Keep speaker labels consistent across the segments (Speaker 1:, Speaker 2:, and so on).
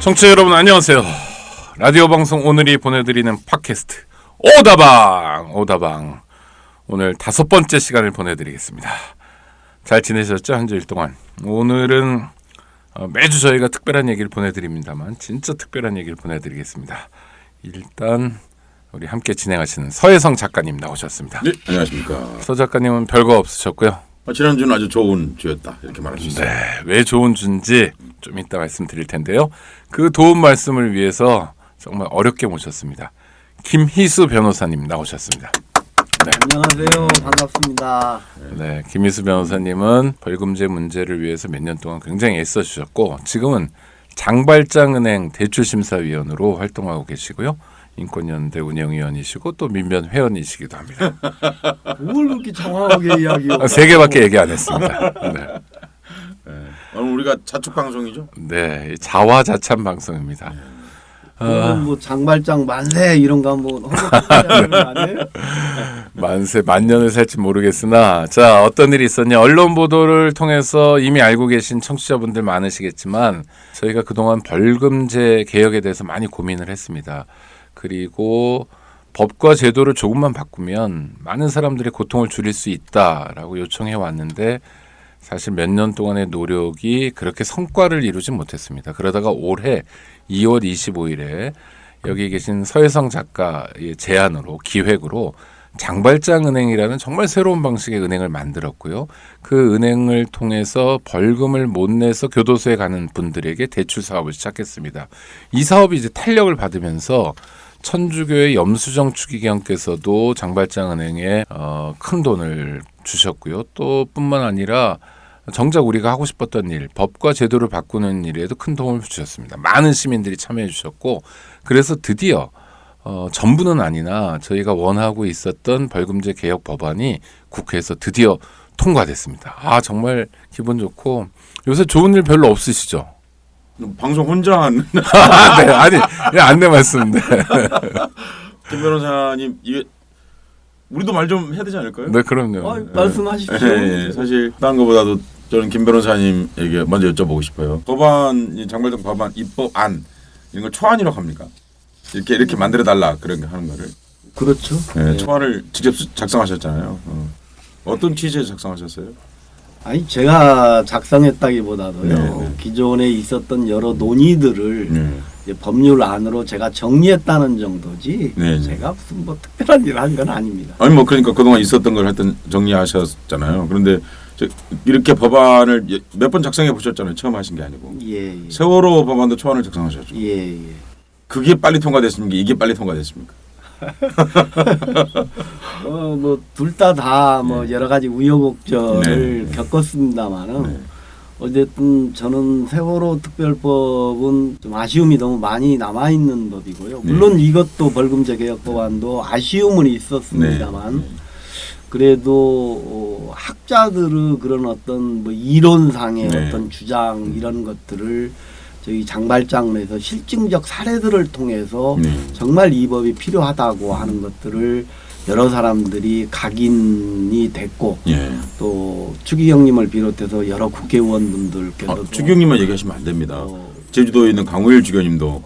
Speaker 1: 청취자 여러분 안녕하세요. 라디오 방송 오늘이 보내드리는 팟캐스트 오다방 오늘 5번째 시간을 보내드리겠습니다. 잘 지내셨죠? 한 주일 동안. 오늘은 매주 저희가 특별한 얘기를 보내드립니다만 진짜 특별한 얘기를 보내드리겠습니다. 일단 우리 함께 진행하시는 서혜성 작가님 나오셨습니다.
Speaker 2: 네, 안녕하십니까.
Speaker 1: 서 작가님은 별거 없으셨고요.
Speaker 2: 지난주는 아주 좋은 주였다 이렇게 말할 수 있어요.
Speaker 1: 네, 왜 좋은 주인지 좀 이따 말씀드릴 텐데요. 그 도움 말씀을 위해서 정말 어렵게 모셨습니다. 김희수 변호사님 나오셨습니다.
Speaker 3: 네. 안녕하세요. 반갑습니다.
Speaker 1: 네, 김희수 변호사님은 벌금제 문제를 위해서 몇 년 동안 굉장히 애써주셨고 지금은 장발장은행 대출심사위원으로 활동하고 계시고요. 인권연대 운영위원이시고 또 민변 회원이시기도 합니다.
Speaker 3: 뭘 그렇게 정확하게 이야기해요?
Speaker 1: 3개밖에 얘기 안 했습니다. 네.
Speaker 2: 오늘 우리가 자축 방송이죠?
Speaker 1: 네, 자화자찬 방송입니다.
Speaker 3: 뭐 장발장 만세 이런 거 한번 허벅지하는 거 아니에요?
Speaker 1: 만세 만년을 살지 모르겠으나 자 어떤 일이 있었냐 언론 보도를 통해서 이미 알고 계신 청취자분들 많으시겠지만 저희가 그동안 벌금제 개혁에 대해서 많이 고민을 했습니다. 그리고 법과 제도를 조금만 바꾸면 많은 사람들의 고통을 줄일 수 있다라고 요청해 왔는데 사실 몇 년 동안의 노력이 그렇게 성과를 이루지 못했습니다. 그러다가 올해 2월 25일에 여기 계신 서혜성 작가의 제안으로 기획으로 장발장은행이라는 정말 새로운 방식의 은행을 만들었고요. 그 은행을 통해서 벌금을 못 내서 교도소에 가는 분들에게 대출 사업을 시작했습니다. 이 사업이 이제 탄력을 받으면서 천주교의 염수정 추기경께서도 장발장은행에 큰 돈을 주셨고요. 또 뿐만 아니라 정작 우리가 하고 싶었던 일, 법과 제도를 바꾸는 일에도 큰 도움을 주셨습니다. 많은 시민들이 참여해 주셨고 그래서 드디어 전부는 아니나 저희가 원하고 있었던 벌금제 개혁 법안이 국회에서 드디어 통과됐습니다. 아 정말 기분 좋고 요새 좋은 일 별로 없으시죠?
Speaker 2: 방송 혼자 하는
Speaker 1: 네, 아니 안내 말씀. 네.
Speaker 2: 김 변호사님 이게 우리도 말 좀 해야 되지 않을까요?
Speaker 1: 네, 그럼요.
Speaker 3: 말씀하십시오.
Speaker 2: 네, 사실 다른 것보다도 저는 김 변호사님에게 먼저 여쭤보고 싶어요. 법안 장발장 법안 입법안 이런 걸 초안이라고 합니까? 이렇게 만들어 달라 그런 거 하는 거를.
Speaker 3: 그렇죠.
Speaker 2: 네, 초안을 직접 작성하셨잖아요. 어떤 취지에서 작성하셨어요?
Speaker 3: 아니 제가 작성했다기보다도요.
Speaker 2: 네.
Speaker 3: 기존에 있었던 여러 논의들을 이제 법률 안으로 제가 정리했다는 정도지.
Speaker 2: 네.
Speaker 3: 제가 무슨 뭐 특별한 일을 한 건 아닙니다.
Speaker 2: 아니 뭐 그러니까 그동안 있었던 걸 하여튼 정리하셨잖아요. 그런데 이렇게 법안을 몇 번 작성해 보셨잖아요. 처음 하신 게 아니고.
Speaker 3: 예.
Speaker 2: 세월호 법안도 초안을 작성하셨죠.
Speaker 3: 예.
Speaker 2: 그게 빨리 통과됐습니까? 이게 빨리 통과됐습니까?
Speaker 3: 뭐 둘 다 뭐 여러 가지 우여곡절을 겪었습니다만은
Speaker 2: 네.
Speaker 3: 어쨌든 저는 세월호 특별법은 좀 아쉬움이 너무 많이 남아 있는 법이고요. 물론 이것도 벌금제 개혁 법안도 아쉬움은 있었습니다만 그래도 학자들의 그런 어떤 뭐 이론상의 어떤 주장 이런 것들을 저희 장발장에서 실증적 사례들을 통해서 정말 이 법이 필요하다고 하는 것들을 여러 사람들이 각인이 됐고 또 추기경님을 비롯해서 여러 국회의원분들께서도
Speaker 2: 추기경님만 얘기하시면 안 됩니다. 제주도에 있는 강우일 주교님도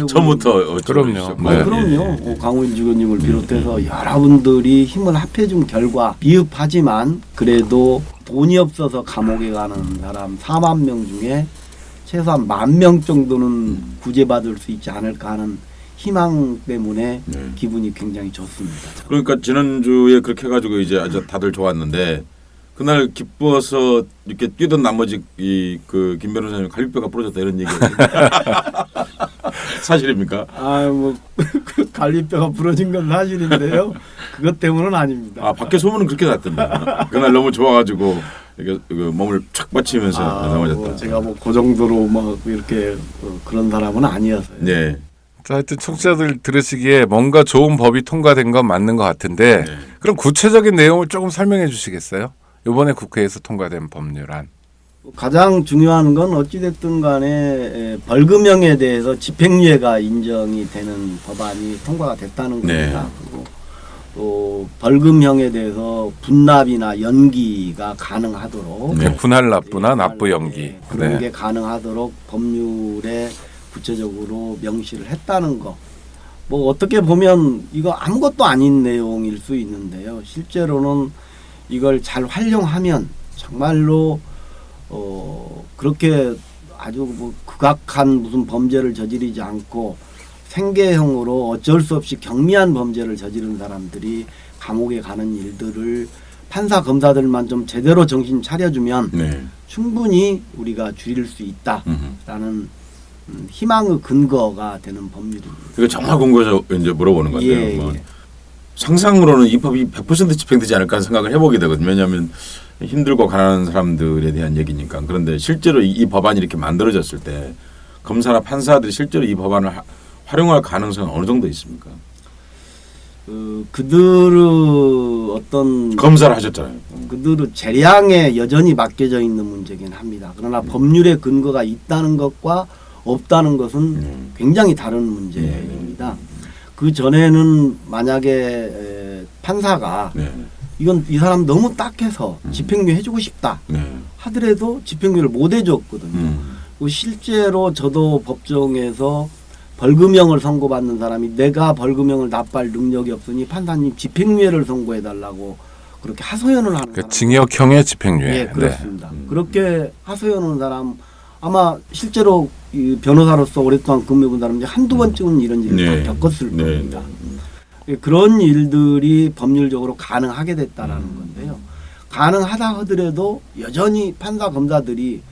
Speaker 2: 처음부터
Speaker 1: 그럼요.
Speaker 3: 그럼요. 강우일 주교님을 비롯해서 여러분들이 힘을 합해준 결과 미흡하지만 그래도 돈이 없어서 감옥에 가는 사람 4만 명 중에 최소한 10,000명 정도는 구제받을 수 있지 않을까 하는 희망 때문에 기분이 굉장히 좋습니다.
Speaker 2: 그러니까 지난주에 그렇게 해가지고 이제 아주 다들 좋았는데 그날 기뻐서 이렇게 뛰던 나머지 그 김 변호사님 갈비뼈가 부러졌다 이런 얘기 사실입니까?
Speaker 3: 뭐 갈비뼈가 부러진 건 사실인데요. 그것 때문은 아닙니다.
Speaker 2: 아 밖에 소문은 그렇게 났던데 그날 너무 좋아가지고 이렇게 몸을 촥 받치면서 넘어졌다.
Speaker 3: 뭐 제가 뭐 그 정도로 막 이렇게 그런 사람은 아니어서요.
Speaker 2: 네.
Speaker 1: 자, 하여튼 청취자들 들으시기에 뭔가 좋은 법이 통과된 건 맞는 것 같은데 그럼 구체적인 내용을 조금 설명해 주시겠어요? 이번에 국회에서 통과된 법률안.
Speaker 3: 가장 중요한 건 어찌됐든 간에 벌금형에 대해서 집행유예가 인정이 되는 법안이 통과가 됐다는 겁니다. 그리고 또 벌금형에 대해서 분납이나 연기가 가능하도록
Speaker 1: 분할 납부나 납부 연기
Speaker 3: 그런 게 가능하도록 법률에 구체적으로 명시를 했다는 거. 뭐 어떻게 보면 이거 아무것도 아닌 내용일 수 있는데요. 실제로는 이걸 잘 활용하면 정말로 그렇게 아주 뭐 극악한 무슨 범죄를 저지르지 않고 생계형으로 어쩔 수 없이 경미한 범죄를 저지른 사람들이 감옥에 가는 일들을 판사 검사들만 좀 제대로 정신 차려주면
Speaker 2: 네.
Speaker 3: 충분히 우리가 줄일 수 있다라는 희망의 근거가 되는 법률입니다.
Speaker 2: 이거 정말 궁금해서 이제 물어보는 건데요.
Speaker 3: 예,
Speaker 2: 뭐
Speaker 3: 예.
Speaker 2: 상상으로는 이 법이 100% 집행되지 않을까 하는 생각을 해보게 되거든요. 왜냐하면 힘들고 가난한 사람들에 대한 얘기니까. 그런데 실제로 이 법안이 이렇게 만들어졌을 때 검사나 판사들이 실제로 이 법안을 활용할 가능성은 어느 정도 있습니까?
Speaker 3: 그들의 어떤
Speaker 2: 검사를 하셨잖아요.
Speaker 3: 그들의 재량에 여전히 맡겨져 있는 문제긴 합니다. 그러나 법률의 근거가 있다는 것과 없다는 것은 굉장히 다른 문제입니다. 그 전에는 만약에 판사가
Speaker 2: 네.
Speaker 3: 이건 이 사람 너무 딱해서 집행유예 해주고 싶다
Speaker 2: 네.
Speaker 3: 하더라도 집행유예를 못 해줬거든요. 그리고 실제로 저도 법정에서 벌금형을 선고받는 사람이 내가 벌금형을 납부할 능력이 없으니 판사님 집행유예를 선고해달라고 그렇게 하소연을 하는
Speaker 1: 그
Speaker 3: 사람.
Speaker 1: 징역형의 집행유예.
Speaker 3: 예, 그렇습니다. 그렇게 하소연하는 사람 아마 실제로 이 변호사로서 오랫동안 근무해본 사람이 한두 번쯤은 이런 일을
Speaker 2: 네.
Speaker 3: 다 겪었을
Speaker 2: 네.
Speaker 3: 겁니다. 그런 일들이 법률적으로 가능하게 됐다라는 건데요. 가능하다 하더라도 여전히 판사 검사들이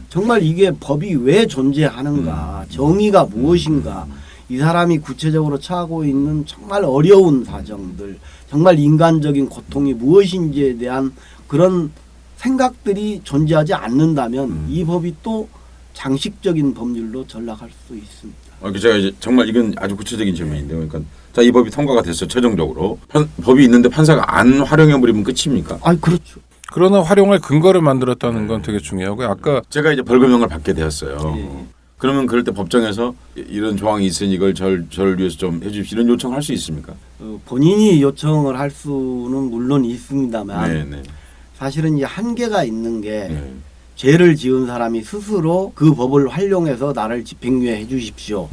Speaker 3: 정말 이게 법이 왜 존재하는가, 정의가 무엇인가, 이 사람이 구체적으로 처하고 있는 정말 어려운 사정들, 정말 인간적인 고통이 무엇인지에 대한 그런 생각들이 존재하지 않는다면 이 법이 또 장식적인 법률로 전락할 수 있습니다.
Speaker 2: 제가 이제 정말 이건 아주 구체적인 질문인데요. 그러니까 자, 이 법이 통과가 됐어요. 최종적으로 법이 있는데 판사가 안 활용해 버리면 끝입니까?
Speaker 3: 아, 그렇죠.
Speaker 1: 그러나 활용할 근거를 만들었다는 건 되게 중요하고요. 아까
Speaker 2: 제가 이제 벌금형을 받게 되었어요.
Speaker 3: 예.
Speaker 2: 그러면 그럴 때 법정에서 이런 조항이 있으니 이걸 저를 위해서 좀 해주십시오. 이런 요청할 수 있습니까?
Speaker 3: 본인이 요청을 할 수는 물론 있습니다만
Speaker 2: 네, 네.
Speaker 3: 사실은 이 한계가 있는 게
Speaker 2: 네.
Speaker 3: 죄를 지은 사람이 스스로 그 법을 활용해서 나를 집행유예 해주십시오.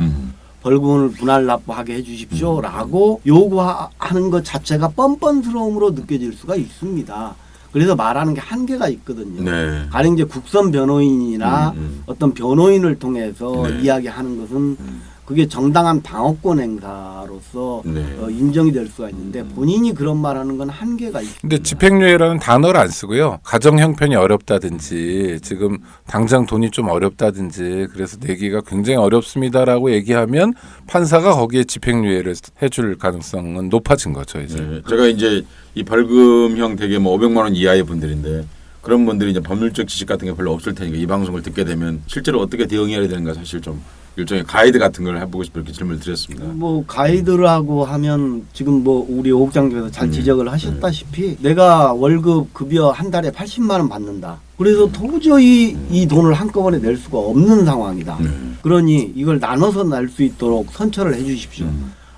Speaker 3: 벌금을 분할 납부하게 해주십시오라고 요구하는 것 자체가 뻔뻔스러움으로 느껴질 수가 있습니다. 그래서 말하는 게 한계가 있거든요.
Speaker 2: 네.
Speaker 3: 가령 이제 국선 변호인이나 어떤 변호인을 통해서
Speaker 2: 네.
Speaker 3: 이야기하는 것은 그게 정당한 방어권 행사로서
Speaker 2: 네.
Speaker 3: 인정이 될 수가 있는데 본인이 그런 말하는 건 한계가 있습니다.
Speaker 1: 근데 집행유예라는 단어를 안 쓰고요. 가정 형편이 어렵다든지 지금 당장 돈이 좀 어렵다든지 그래서 내기가 굉장히 어렵습니다라고 얘기하면 판사가 거기에 집행유예를 해줄 가능성은 높아진 거죠. 이제.
Speaker 2: 네. 제가 이제 이 벌금형 대개 뭐 500만 원 이하의 분들인데 그런 분들이 이제 법률적 지식 같은 게 별로 없을 테니까 이 방송을 듣게 되면 실제로 어떻게 대응해야 되는가 사실 좀 일종의 가이드 같은 걸 해보고 싶어 이렇게 질문을 드렸습니다.
Speaker 3: 뭐 가이드라고 하면 지금 뭐 우리 오 국장님께서 잘 지적을 하셨다시피 내가 월급 급여 한 달에 80만 원 받는다. 그래서 도저히 이 돈을 한꺼번에 낼 수가 없는 상황이다. 그러니 이걸 나눠서 낼 수 있도록 선처를 해 주십시오.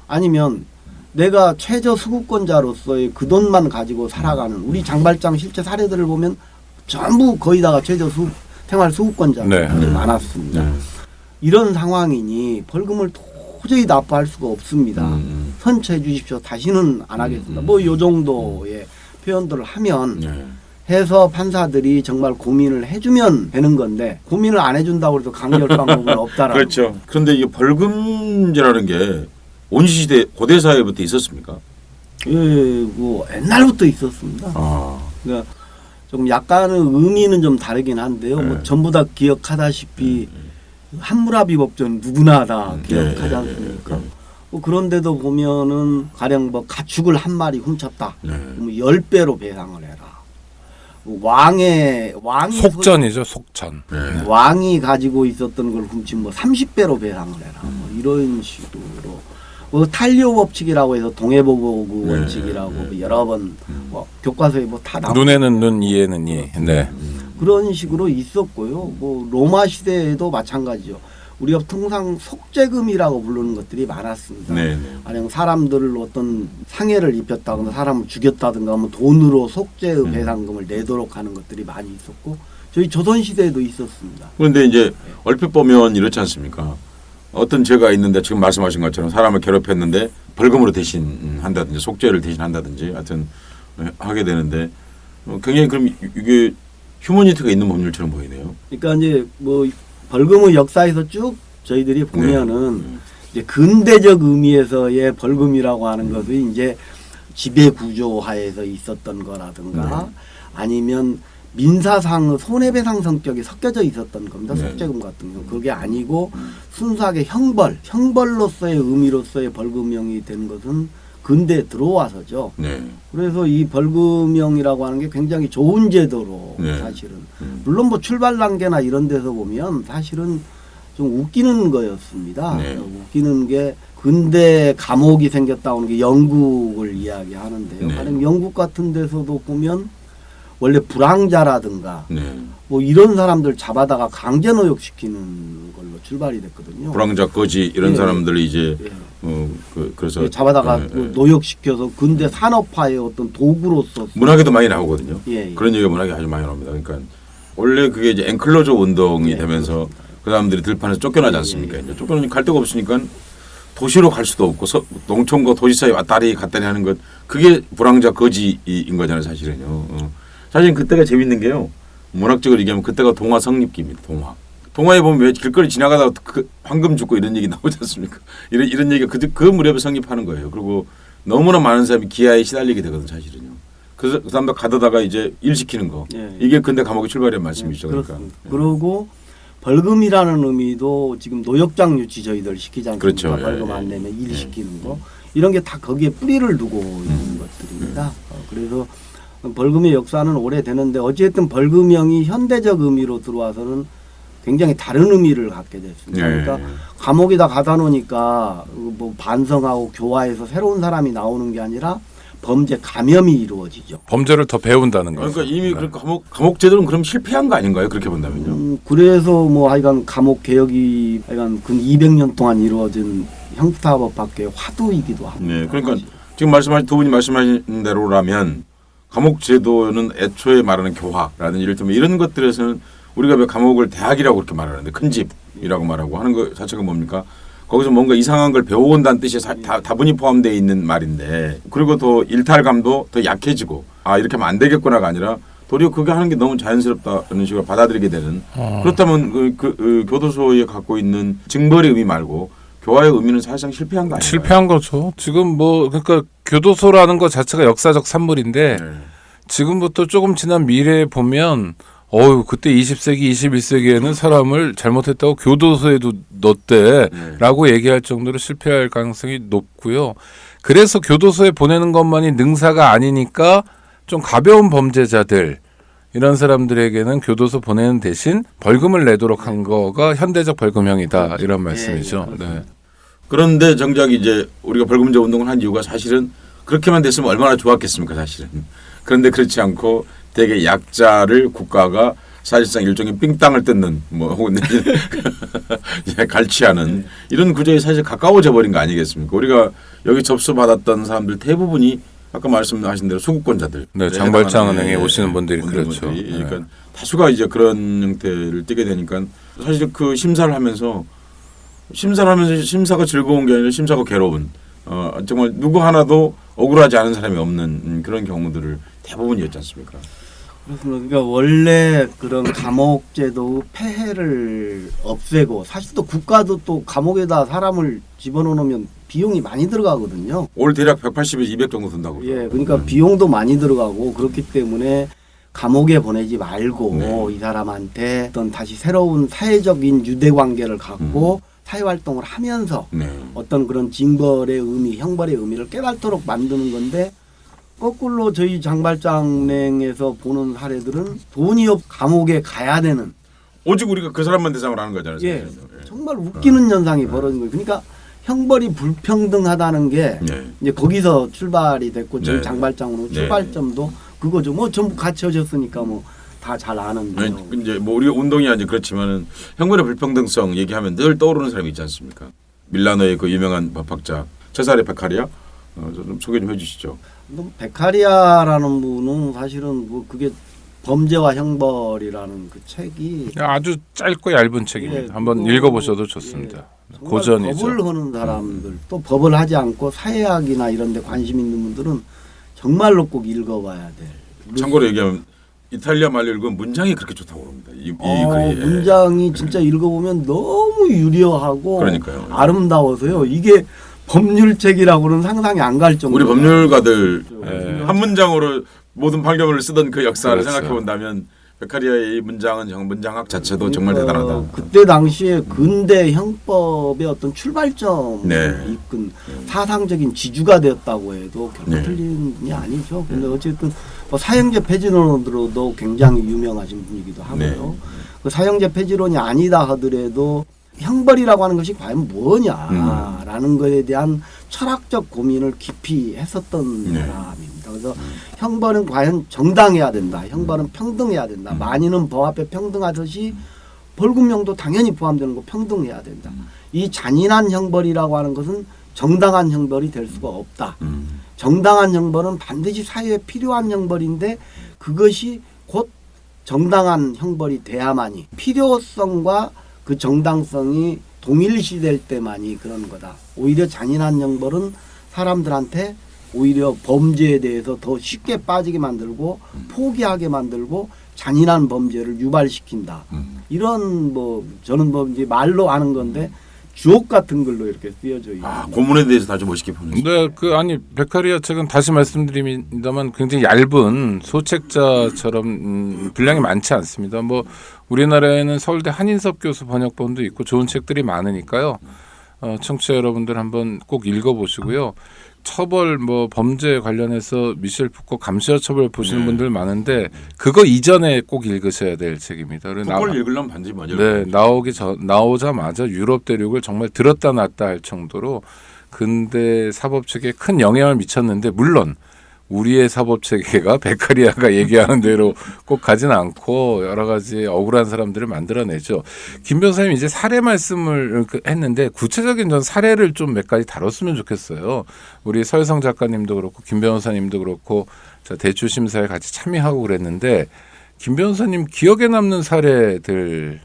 Speaker 3: 아니면 내가 최저 수급권자로서의 그 돈만 가지고 살아가는 우리 장발장 실제 사례들을 보면 전부 거의 다가 최저 생활 수급권자들이
Speaker 1: 네.
Speaker 3: 많았습니다.
Speaker 2: 네.
Speaker 3: 이런 상황이니 벌금을 도저히 납부할 수가 없습니다. 선처해 주십시오. 다시는 안 하겠습니다. 뭐 이 정도의 표현들을 하면
Speaker 2: 네.
Speaker 3: 해서 판사들이 정말 고민을 해주면 되는 건데 고민을 안 해준다고 해서 강력 방법은 없다라고.
Speaker 2: 그렇죠. 그런데 이게 벌금제라는 게 원시시대 고대 사회부터 있었습니까?
Speaker 3: 예, 뭐 옛날부터 있었습니다.
Speaker 2: 아,
Speaker 3: 그러니까 좀 약간의 의미는 좀 다르긴 한데요. 뭐 전부 다 기억하다시피 함무라비 법전 누구나 다 기억하지 않습니까? 뭐 그런데도 보면은 가령 뭐 가축을 한 마리 훔쳤다. 그럼 10배로 배상을 해라. 뭐 왕이
Speaker 1: 속전이죠, 속전.
Speaker 2: 네.
Speaker 3: 왕이 가지고 있었던 걸 훔친 뭐 30배로 배상을 해라. 뭐 이런 식으로. 뭐 탄료 법칙이라고 해서 동해보고 원칙이라고 뭐 여러 번 뭐 교과서에 뭐 다 나오고
Speaker 1: 눈에는 눈, 이에는 이. 네.
Speaker 3: 그런 식으로 있었고요. 뭐 로마 시대에도 마찬가지죠. 우리가 통상 속죄금이라고 부르는 것들이 많았습니다.
Speaker 2: 네.
Speaker 3: 만약 사람들을 어떤 상해를 입혔다거나 사람을 죽였다든가 하면 돈으로 속죄의 배상금을 내도록 하는 것들이 많이 있었고 저희 조선 시대에도 있었습니다.
Speaker 2: 그런데 이제 얼핏 보면 이렇지 않습니까? 어떤 죄가 있는데 지금 말씀하신 것처럼 사람을 괴롭혔는데 벌금으로 대신한다든지 속죄를 대신한다든지 하여튼 하게 되는데 굉장히 그럼 이게 휴머니티가 있는 법률처럼 보이네요.
Speaker 3: 그러니까 이제 뭐 벌금의 역사에서 쭉 저희들이 보면은 이제 근대적 의미에서의 벌금이라고 하는 것이 이제 지배 구조 하에서 있었던 거라든가 아니면 민사상의 손해배상 성격이 섞여져 있었던 겁니다. 속죄금 같은 경우 그게 아니고 순수하게 형벌로서의 의미로서의 벌금형이 된 것은 근대에 들어와서죠. 그래서 이 벌금형이라고 하는 게 굉장히 좋은 제도로 사실은 물론 뭐 출발 단계나 이런 데서 보면 사실은 좀 웃기는 거였습니다. 웃기는 게 근대 감옥이 생겼다는 게 영국을 이야기하는데요. 가령 영국 같은 데서도 보면 원래 불황자라든가 뭐 이런 사람들 잡아다가 강제 노역시키는 걸로 출발이 됐거든요.
Speaker 2: 불황자 거지 이런 사람들이 이제 그래서
Speaker 3: 잡아다가 노역시켜서 근대 산업화의 어떤 도구로서
Speaker 2: 문학에도 많이 나오거든요. 그런 얘기가 문학에 아주 많이 나옵니다. 그러니까 원래 그게 이제 앵클로저 운동이 되면서 그 사람들이 들판에서 쫓겨나지 않습니까? 이제 쫓겨나니 갈 데가 없으니까 도시로 갈 수도 없고 농촌과 도시 사이 왔다리 갔다리 하는 것 그게 불황자 거지인 거잖아요, 사실은요. 사실 그때가 재밌는 게요. 문학적으로 얘기하면 그때가 동화 성립기입니다. 동화에 보면 왜 길거리 지나가다가 그 황금 죽고 이런 얘기 나오지 않습니까? 이런 얘기가 그 무렵에 성립하는 거예요. 그리고 너무나 많은 사람이 기아에 시달리게 되거든, 사실은요. 그 사람도 가다가 이제 일 시키는 거. 이게 근대 감옥의 출발이란 말씀이죠. 그러니까.
Speaker 3: 그리고 벌금이라는 의미도 지금 노역장 유치 저희들 시키지 않습니까?
Speaker 2: 그렇죠.
Speaker 3: 벌금 안 내면 일 시키는 거. 이런 게 다 거기에 뿌리를 두고 있는 것들입니다. 그래서 벌금의 역사는 오래되는데 어쨌든 벌금형이 현대적 의미로 들어와서는 굉장히 다른 의미를 갖게 됐습니다. 그러니까 감옥에다 가다 놓으니까 뭐 반성하고 교화해서 새로운 사람이 나오는 게 아니라 범죄 감염이 이루어지죠.
Speaker 1: 범죄를 더 배운다는 거죠.
Speaker 2: 그러니까 이미 그 감옥 제도는 그럼 실패한 거 아닌가요? 그렇게 본다면요.
Speaker 3: 그래서 뭐 하여간 감옥 개혁이 하여간 근 200년 동안 이루어진 형사법밖에 화두이기도 합니다.
Speaker 2: 그러니까 지금 두 분이 말씀하신 대로라면 감옥 제도는 애초에 말하는 교화라든지 이를테면 이런 것들에서는 우리가 왜 감옥을 대학이라고 그렇게 말하는데 큰 집이라고 말하고 하는 것 자체가 뭡니까? 거기서 뭔가 이상한 걸 배워온다는 뜻이 다분히 포함되어 있는 말인데 그리고 더 일탈감도 더 약해지고 이렇게 하면 안 되겠구나가 아니라 도리어 그게 하는 게 너무 자연스럽다는 식으로 받아들이게 되는 그렇다면 그 교도소에 갖고 있는 징벌의 의미 말고 교화의 의미는 사실상 실패한 거 아니에요?
Speaker 1: 실패한 거죠. 지금 뭐 그러니까 교도소라는 것 자체가 역사적 산물인데 지금부터 조금 지난 미래에 보면 그때 20세기, 21세기에는 사람을 잘못했다고 교도소에도 넣었대라고 얘기할 정도로 실패할 가능성이 높고요. 그래서 교도소에 보내는 것만이 능사가 아니니까 좀 가벼운 범죄자들 이런 사람들에게는 교도소 보내는 대신 벌금을 내도록 한 거가 현대적 벌금형이다 이런 말씀이죠.
Speaker 2: 그런데 정작 이제 우리가 벌금제 운동을 한 이유가 사실은 그렇게만 됐으면 얼마나 좋았겠습니까, 사실은. 그런데 그렇지 않고 되게 약자를 국가가 사실상 일종의 삥땅을 뜯는 혹은 갈취하는 이런 구조에 사실 가까워져 버린 거 아니겠습니까? 우리가 여기 접수받았던 사람들 대부분이 아까 말씀하신 대로 소구권자들.
Speaker 1: 장발장은행에 오시는 분들이 그렇죠.
Speaker 2: 그러니까 다수가 이제 그런 형태를 띠게 되니까 사실 그 심사를 하면서 심사가 즐거운 게 아니라 심사가 괴로운 정말 누구 하나도 억울하지 않은 사람이 없는 그런 경우들을 대부분이었지 않습니까?
Speaker 3: 그렇습니다. 그러니까 원래 그런 감옥제도 폐해를 없애고 사실 또 국가도 또 감옥에다 사람을 집어넣으면 비용이 많이 들어가거든요.
Speaker 2: 올 대략 180에서 200 정도 든다고.
Speaker 3: 그러니까 비용도 많이 들어가고 그렇기 때문에 감옥에 보내지 말고 이 사람한테 어떤 다시 새로운 사회적인 유대관계를 갖고 사회활동을 하면서 어떤 그런 징벌의 의미, 형벌의 의미를 깨닫도록 만드는 건데 거꾸로 저희 장발장냉에서 보는 사례들은 돈이 없 감옥에 가야 되는
Speaker 2: 오직 우리가 그 사람만 대상으로 하는 거잖아요.
Speaker 3: 정말 웃기는 현상이 벌어진 거예요. 그러니까 형벌이 불평등하다는 게 이제 거기서 출발이 됐고 저희 장발장으로 출발점도 그거죠. 뭐 전부 같이 하셨으니까 뭐 다 잘 아는.
Speaker 2: 이제 뭐 우리가 운동이 아니 그렇지만은 형벌의 불평등성 얘기하면 늘 떠오르는 사람이 있지 않습니까? 밀라노의 그 유명한 법학자 체사레 베카리아 좀 소개 좀 해주시죠.
Speaker 3: 베카리아라는 분은 사실은 뭐 그게 범죄와 형벌이라는 그 책이
Speaker 1: 아주 짧고 얇은 책입니다. 한번 읽어보셔도 좋습니다.
Speaker 3: 정말
Speaker 1: 고전이죠.
Speaker 3: 법을 하는 사람들 또 법을 하지 않고 사회학이나 이런 데 관심 있는 분들은 정말로 꼭 읽어봐야 돼.
Speaker 2: 참고로 얘기하면 이탈리아 말 읽으면 문장이 그렇게 좋다고 그럽니다. 이 글이.
Speaker 3: 문장이 진짜 읽어보면 너무 유려하고
Speaker 2: 그러니까요.
Speaker 3: 아름다워서요. 이게 법률책이라고는 상상이 안 갈 정도로.
Speaker 2: 우리 법률가들
Speaker 1: 네.
Speaker 2: 한 문장으로 모든 판결문을 쓰던 그 역사를
Speaker 1: 그렇죠.
Speaker 2: 생각해 본다면 베카리아의 이 문장은 문장학 자체도 정말 대단하다.
Speaker 3: 그때 당시에 근대 형법의 어떤 출발점을
Speaker 2: 네.
Speaker 3: 이끈 사상적인 지주가 되었다고 해도 결코
Speaker 2: 네.
Speaker 3: 틀린 분이 아니죠. 근데 어쨌든 뭐 사형제 폐지론으로도 굉장히 유명하신 분이기도 하고요.
Speaker 2: 네.
Speaker 3: 그 사형제 폐지론이 아니다 하더라도 형벌이라고 하는 것이 과연 뭐냐라는 것에 대한 철학적 고민을 깊이 했었던
Speaker 2: 네.
Speaker 3: 사람입니다. 그래서 형벌은 과연 정당해야 된다. 형벌은 평등해야 된다. 만인은 법 앞에 평등하듯이 벌금형도 당연히 포함되는 거 평등해야 된다. 이 잔인한 형벌이라고 하는 것은 정당한 형벌이 될 수가 없다. 정당한 형벌은 반드시 사회에 필요한 형벌인데 그것이 곧 정당한 형벌이 돼야만이 필요성과 그 정당성이 동일시될 때만이 그런 거다. 오히려 잔인한 형벌은 사람들한테 오히려 범죄에 대해서 더 쉽게 빠지게 만들고 포기하게 만들고 잔인한 범죄를 유발시킨다. 이런 뭐 저는 뭐 이제 말로 아는 건데 주옥 같은 글로 이렇게 쓰여져 있는.
Speaker 2: 고문에 대해서 아주 멋있게 보는.
Speaker 1: 네, 아니 베카리아 책은 다시 말씀드립니다만 굉장히 얇은 소책자처럼 분량이 많지 않습니다. 뭐 우리나라에는 서울대 한인섭 교수 번역본도 있고 좋은 책들이 많으니까요. 청취자 여러분들 한번 꼭 읽어보시고요. 처벌 뭐 범죄 관련해서 미셸 푸코 감시와 처벌 보시는 분들 많은데 그거 이전에 꼭 읽으셔야 될 책입니다.
Speaker 2: 그걸 읽으려면 반드시 먼저.
Speaker 1: 네, 나오자마자 유럽 대륙을 정말 들었다 놨다 할 정도로 근대 사법 체계에 큰 영향을 미쳤는데 물론 우리의 사법 체계가 베카리아가 얘기하는 대로 꼭 가진 않고 여러 가지 억울한 사람들을 만들어내죠. 김 변호사님 이제 사례 말씀을 했는데 구체적인 전 사례를 좀 몇 가지 다뤘으면 좋겠어요. 우리 서혜성 작가님도 그렇고 김 변호사님도 그렇고 대출 심사에 같이 참여하고 그랬는데 김 변호사님 기억에 남는 사례들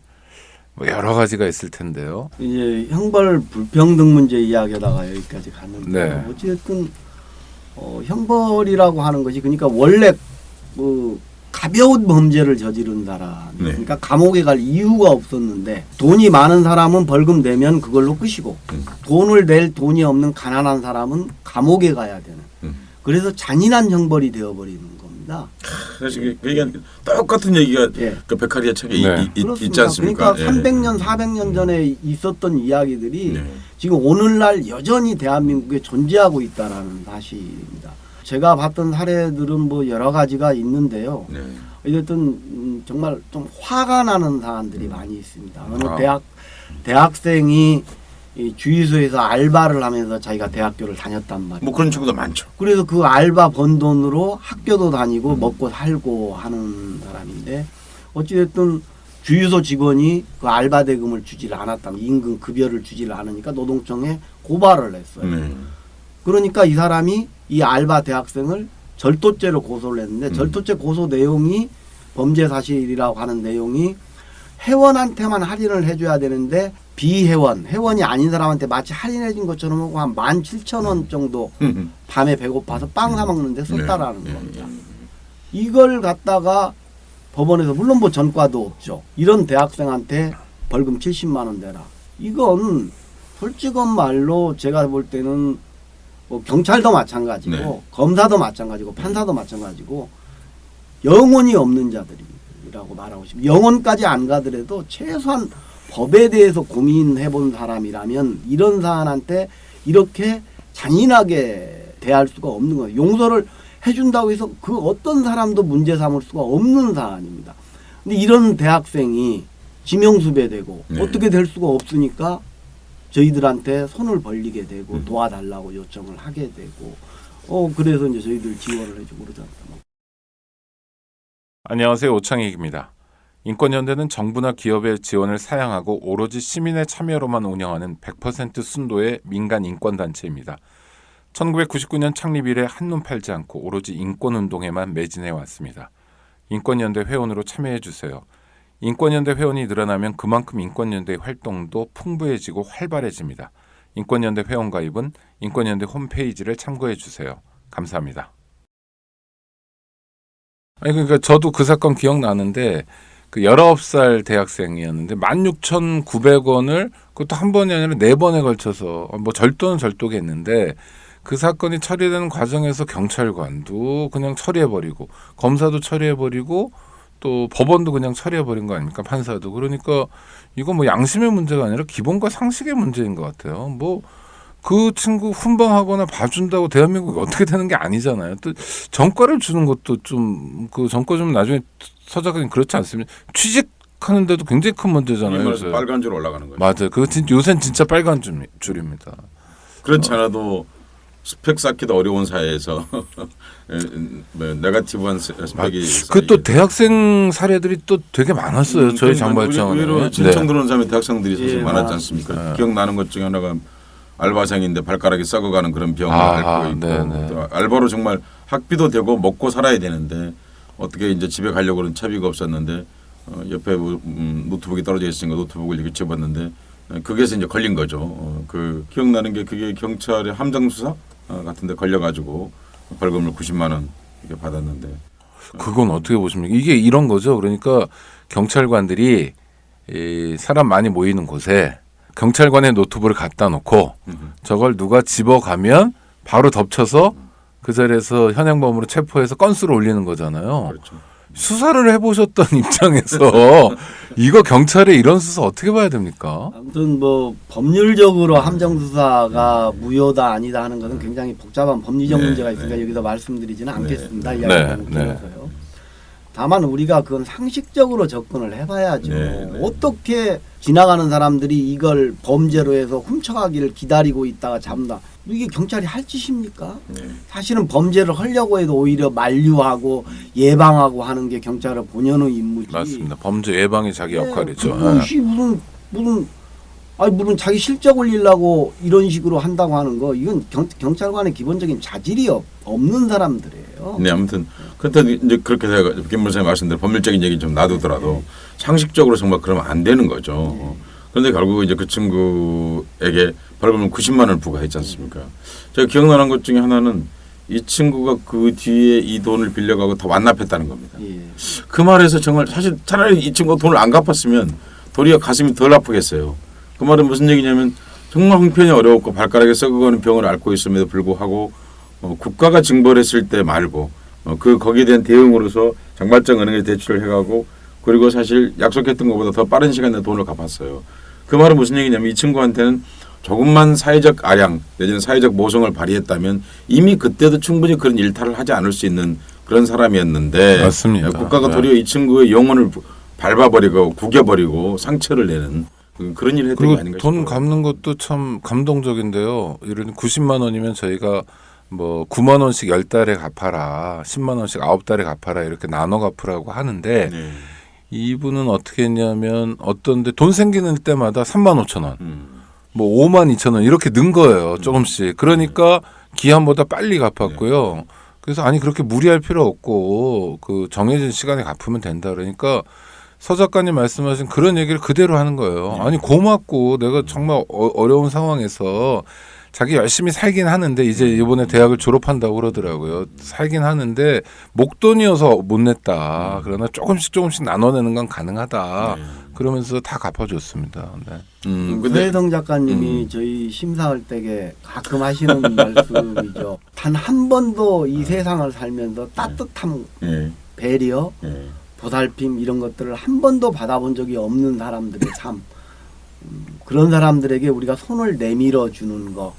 Speaker 1: 뭐 여러 가지가 있을 텐데요.
Speaker 3: 이제 형벌 불평등 문제 이야기하다가 여기까지 갔는데
Speaker 1: 네.
Speaker 3: 어쨌든 형벌이라고 하는 것이 그러니까 원래 뭐 가벼운 범죄를 저지른 사람 그러니까 감옥에 갈 이유가 없었는데 돈이 많은 사람은 벌금 내면 그걸로 끝이고 돈을 낼 돈이 없는 가난한 사람은 감옥에 가야 되는 그래서 잔인한 형벌이 되어버리는 겁니다.
Speaker 2: 사실 그게 똑같은 얘기가 그 베카리아 책에 있지 않습니까?
Speaker 3: 그러니까 300년, 400년 전에 있었던 이야기들이 지금 오늘날 여전히 대한민국에 존재하고 있다라는 사실입니다. 제가 봤던 사례들은 뭐 여러 가지가 있는데요. 어쨌든 정말 좀 화가 나는 사안들이 많이 있습니다. 어느 대학생이 이 주유소에서 알바를 하면서 자기가 대학교를 다녔단 말이에요.
Speaker 2: 뭐 그런 친구도 많죠.
Speaker 3: 그래서 그 알바 번 돈으로 학교도 다니고 먹고 살고 하는 사람인데 어찌됐든 주유소 직원이 그 알바 대금을 주지를 않았다. 임금 급여를 주지를 않으니까 노동청에 고발을 했어요. 그러니까 이 사람이 이 알바 대학생을 절도죄로 고소를 했는데 절도죄 고소 내용이 범죄 사실이라고 하는 내용이 회원한테만 할인을 해줘야 되는데 회원이 아닌 사람한테 마치 할인해준 것처럼 하고 한 17,000원 정도 밤에 배고파서 빵 사 먹는데 썼다라는 겁니다. 이걸 갖다가 법원에서 물론 뭐 전과도 없죠. 이런 대학생한테 벌금 70만 원 내라. 이건 솔직한 말로 제가 볼 때는 뭐 경찰도 마찬가지고 검사도 마찬가지고 판사도 마찬가지고 영혼이 없는 자들이라고 말하고 싶습니다. 영혼까지 안 가더라도 최소한 법에 대해서 고민해 본 사람이라면 이런 사안한테 이렇게 잔인하게 대할 수가 없는 거예요. 용서를 해준다고 해서 그 어떤 사람도 문제 삼을 수가 없는 사안입니다. 근데 이런 대학생이 지명수배되고 어떻게 될 수가 없으니까 저희들한테 손을 벌리게 되고 도와달라고 요청을 하게 되고 그래서 이제 저희들 지원을 해주고 그러잖아요.
Speaker 1: 안녕하세요. 오창익입니다. 인권연대는 정부나 기업의 지원을 사양하고 오로지 시민의 참여로만 운영하는 100% 순도의 민간 인권단체입니다. 1999년 창립 이래 한눈 팔지 않고 오로지 인권운동에만 매진해 왔습니다. 인권연대 회원으로 참여해 주세요. 인권연대 회원이 늘어나면 그만큼 인권연대의 활동도 풍부해지고 활발해집니다. 인권연대 회원 가입은 인권연대 홈페이지를 참고해 주세요. 감사합니다. 아니 그러니까 저도 그 사건 기억나는데 그 19살 대학생이었는데 16,900원을 그것도 한 번이 아니라 4번에 걸쳐서 뭐 절도는 절도겠는데 그 사건이 처리되는 과정에서 경찰관도 그냥 처리해버리고 검사도 처리해버리고 또 법원도 그냥 처리해버린 거 아닙니까? 판사도. 그러니까 이거 뭐 양심의 문제가 아니라 기본과 상식의 문제인 것 같아요. 뭐 그 친구 훈방하거나 봐준다고 대한민국이 어떻게 되는 게 아니잖아요. 또 전과를 주는 것도 좀 그 전과 좀 나중에 서작가님 그렇지 않습니까? 취직하는데도 굉장히 큰 문제잖아요.
Speaker 2: 그래서 빨간 줄 올라가는 거예요.
Speaker 1: 맞아요. 그 요새는 진짜 빨간 줄입니다.
Speaker 2: 그렇지 않아도 스펙 쌓기도 어려운 사회에서 네거티브한 스펙이
Speaker 1: 그 또 대학생 사례들이 또 되게 많았어요. 저희 장발장은.
Speaker 2: 의외로 진청 들어온 사람이 대학생들이 사실
Speaker 3: 예,
Speaker 2: 많았지 않습니까?
Speaker 1: 네.
Speaker 2: 기억나는 것 중에 하나가 알바생인데 발가락이 썩어가는 그런 병을 앓고 있고
Speaker 1: 네네.
Speaker 2: 또 알바로 정말 학비도 되고 먹고 살아야 되는데 어떻게 이제 집에 가려고는 차비가 없었는데 옆에 노트북이 떨어져 있으니까 노트북을 이렇게 집었는데 그게서 이제 걸린 거죠. 그 기억나는 게 그게 경찰의 함정 수사 같은데 걸려가지고 벌금을 90만 원 이렇게 받았는데
Speaker 1: 그건 어떻게 보십니까? 이게 이런 거죠. 그러니까 경찰관들이 이 사람 많이 모이는 곳에 경찰관의 노트북을 갖다 놓고 저걸 누가 집어가면 바로 덮쳐서 그 자리에서 현행범으로 체포해서 건수를 올리는 거잖아요.
Speaker 2: 그렇죠.
Speaker 1: 수사를 해보셨던 입장에서 이거 경찰의 이런 수사 어떻게 봐야 됩니까?
Speaker 3: 아무튼 뭐 법률적으로 함정 수사가 무효다 아니다 하는 것은 굉장히 복잡한 법리적
Speaker 2: 네,
Speaker 3: 문제가 있으니까
Speaker 2: 네.
Speaker 3: 여기서 말씀드리지는 않겠습니다.
Speaker 1: 네,
Speaker 3: 이야기가
Speaker 1: 네,
Speaker 3: 너무 길어서요. 다만 우리가 그건 상식적으로 접근을 해봐야죠.
Speaker 2: 네, 네.
Speaker 3: 어떻게 지나가는 사람들이 이걸 범죄로 해서 훔쳐가기를 기다리고 있다가 잡는다. 이게 경찰이 할 짓입니까?
Speaker 2: 네.
Speaker 3: 사실은 범죄를 하려고 해도 오히려 만류하고 예방하고 하는 게 경찰의 본연의 임무지.
Speaker 1: 맞습니다. 범죄 예방이 자기 역할이죠.
Speaker 3: 그것이 무슨 자기 실적 올리려고 이런 식으로 한다고 하는 거 이건 경찰관의 기본적인 자질이 없는 사람들이에요.
Speaker 2: 네, 아무튼 그렇다 이제 그렇게 제가 김 목사님 말씀대로 법률적인 얘기 좀 놔두더라도 상식적으로 정말 그러면 안 되는 거죠. 그런데 결국 이제 그 친구에게 벌금을 90만 원을 부과했지 않습니까? 제가 기억나는 것 중에 하나는 이 친구가 그 뒤에 이 돈을 빌려가고 더 완납했다는 겁니다.
Speaker 3: 예.
Speaker 2: 그 말에서 정말 사실 차라리 이 친구가 돈을 안 갚았으면 도리어 가슴이 덜 아프겠어요. 그 말은 무슨 얘기냐면 정말 형편이 어려웠고 발가락에 썩어가는 병을 앓고 있음에도 불구하고 국가가 징벌했을 때 말고 거기에 대한 대응으로서 장발장 은행에 대출을 해가고 그리고 사실 약속했던 것보다 더 빠른 시간에 돈을 갚았어요. 그 말은 무슨 얘기냐면 이 친구한테는 조금만 사회적 아량 내지는 사회적 모성을 발휘했다면 이미 그때도 충분히 그런 일탈을 하지 않을 수 있는 그런 사람이었는데
Speaker 1: 맞습니다.
Speaker 2: 국가가 도리어 이 친구의 영혼을 밟아버리고 구겨버리고 상처를 내는 그런 일을 했던 게
Speaker 1: 그리고
Speaker 2: 아닌가
Speaker 1: 돈
Speaker 2: 싶어요.
Speaker 1: 갚는 것도 참 감동적인데요. 예를 들면 90만 원이면 저희가 뭐 9만 원씩 10달에 갚아라. 10만 원씩 9달에 갚아라. 이렇게 나눠 갚으라고 하는데
Speaker 2: 네.
Speaker 1: 이분은 어떻게 했냐면 어떤데 돈 생기는 때마다 3만 5천 원. 뭐 5만 2천 원 이렇게 는 거예요. 조금씩. 그러니까 기한보다 빨리 갚았고요. 그래서 아니 그렇게 무리할 필요 없고 그 정해진 시간에 갚으면 된다. 그러니까 서 작가님 말씀하신 그런 얘기를 그대로 하는 거예요. 아니 고맙고 내가 정말 어려운 상황에서 자기 열심히 살긴 하는데 이제 이번에 대학을 졸업한다고 그러더라고요. 살긴 하는데 목돈이어서 못 냈다. 그러나 조금씩 나눠내는 건 가능하다. 그러면서 다 갚아줬습니다. 네.
Speaker 2: 근데
Speaker 3: 서혜성 작가님이 저희 심사할 때에 가끔 하시는 말씀이죠. 단 한 번도 이 세상을 살면서 따뜻함,
Speaker 2: 예.
Speaker 3: 배려,
Speaker 2: 예.
Speaker 3: 보살핌 이런 것들을 한 번도 받아본 적이 없는 사람들의 삶. 그런 사람들에게 우리가 손을 내밀어 주는 거.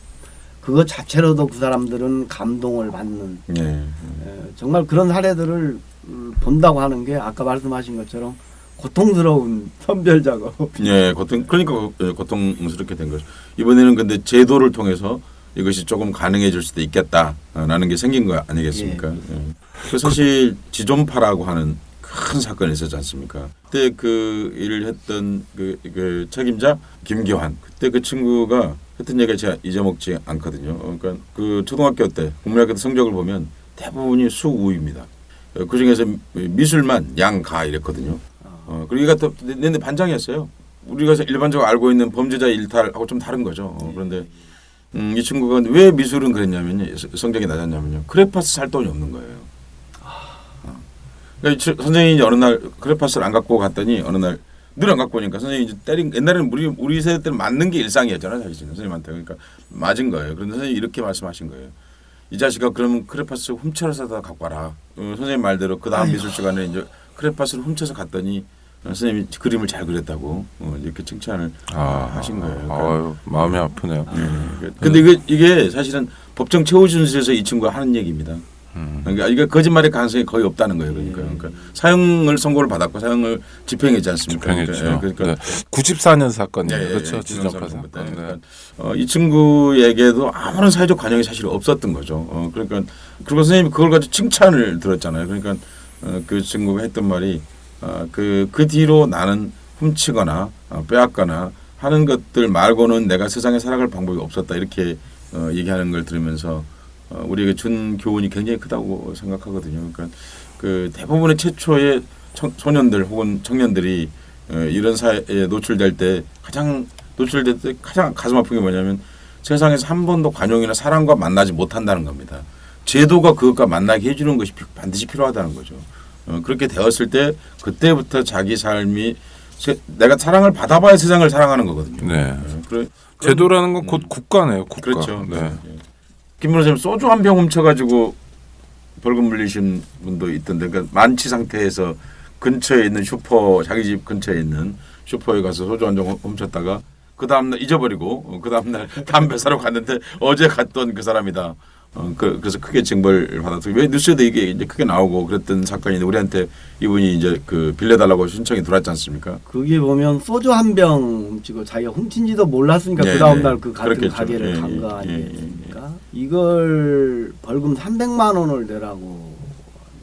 Speaker 3: 그것 자체로도 그 사람들은 감동을 받는.
Speaker 2: 예.
Speaker 3: 정말 그런 사례들을 본다고 하는 게 아까 말씀하신 것처럼 고통스러운 선별 작업.
Speaker 2: 예, 고통스럽게 된 거죠. 이번에는 근데 제도를 통해서 이것이 조금 가능해질 수도 있겠다라는 게 생긴 거 아니겠습니까? 예. 그 사실 지존파라고 하는 큰 사건이 있었지 않습니까? 그때 그 일을 했던 그 책임자 김기환 그때 그 친구가 했던 얘기가 제가 잊어먹지 않거든요. 그러니까 그 초등학교 때 국민학교 때 성적을 보면 대부분이 수우입니다. 그 중에서 미술만 양가 이랬거든요. 그리고 이가 또 내내 반장이었어요. 우리가 일반적으로 알고 있는 범죄자 일탈하고 좀 다른 거죠. 그런데 이 친구가 왜 미술은 그랬냐면요. 성적이 낮았냐면요. 크레파스 살 돈이 없는 거예요. 그러니까 선생님이 어느 날 크레파스를 안 갖고 갔더니 어느 날 늘 안 갖고 오니까 선생님이 이제 때린 옛날에는 우리 세대 때는 맞는 게 일상이었잖아요. 자기 선생님한테. 그러니까 맞은 거예요. 그런데 선생님이 이렇게 말씀하신 거예요. 이 자식아 그러면 크레파스 훔쳐서 갖고 와라. 선생님 말대로 그 다음 미술 시간에 이제 크레파스를 훔쳐서 갔더니 선생님이 그림을 잘 그렸다고 이렇게 칭찬을 하신 거예요.
Speaker 1: 그러니까 마음이 아프네요.
Speaker 2: 근데 이게 사실은 법정 최후준실에서 이 친구가 하는 얘기입니다. 그러니까 이게 거짓말의 가능성이 거의 없다는 거예요. 그러니까 사형을 선고를 받았고 사형을 집행했지 않습니까?
Speaker 1: 집행했죠.
Speaker 2: 그러니까
Speaker 1: 네. 94년 사건이에요. 그렇죠.
Speaker 2: 네,
Speaker 1: 지정파 사건.
Speaker 2: 그러니까 이 친구에게도 아무런 사회적 관용이 사실 없었던 거죠. 그러니까 그리고 선생님이 그걸 가지고 칭찬을 들었잖아요. 그러니까 그 친구가 했던 말이 그 뒤로 나는 훔치거나 빼앗거나 하는 것들 말고는 내가 세상에 살아갈 방법이 없었다 이렇게 얘기하는 걸 들으면서 우리에게 준 교훈이 굉장히 크다고 생각하거든요. 그러니까 그 대부분의 최초의 소년들 혹은 청년들이 이런 사회에 노출될 때 가장 가슴 아픈 게 뭐냐면 세상에서 한 번도 관용이나 사랑과 만나지 못한다는 겁니다. 제도가 그것과 만나게 해주는 것이 반드시 필요하다는 거죠. 그렇게 되었을 때 그때부터 자기 삶이 내가 사랑을 받아봐야 세상을 사랑하는 거거든요.
Speaker 1: 네. 제도라는 건 곧 국가네요. 국가.
Speaker 2: 그렇죠.
Speaker 1: 네.
Speaker 2: 김 변호사님 소주 한 병 훔쳐가지고 벌금 물리신 분도 있던데 그러니까 만취 상태에서 근처에 있는 자기 집 근처에 있는 슈퍼에 가서 소주 한 병 훔쳤다가 그 다음날 잊어버리고 그 다음날 담배 사러 갔는데 어제 갔던 그 사람이다. 그래서 크게 징벌 받았어요. 왜 뉴스에도 이게 이제 크게 나오고 그랬던 사건인데 우리한테 이분이 이제 그 빌려달라고 신청이 들어왔지 않습니까?
Speaker 3: 그게 보면 소주 한 병 훔치고 자기가 훔친지도 몰랐으니까 그 다음 날 그 같은 가게를 간 거 아니겠습니까? 이걸 벌금 300만 원을 내라고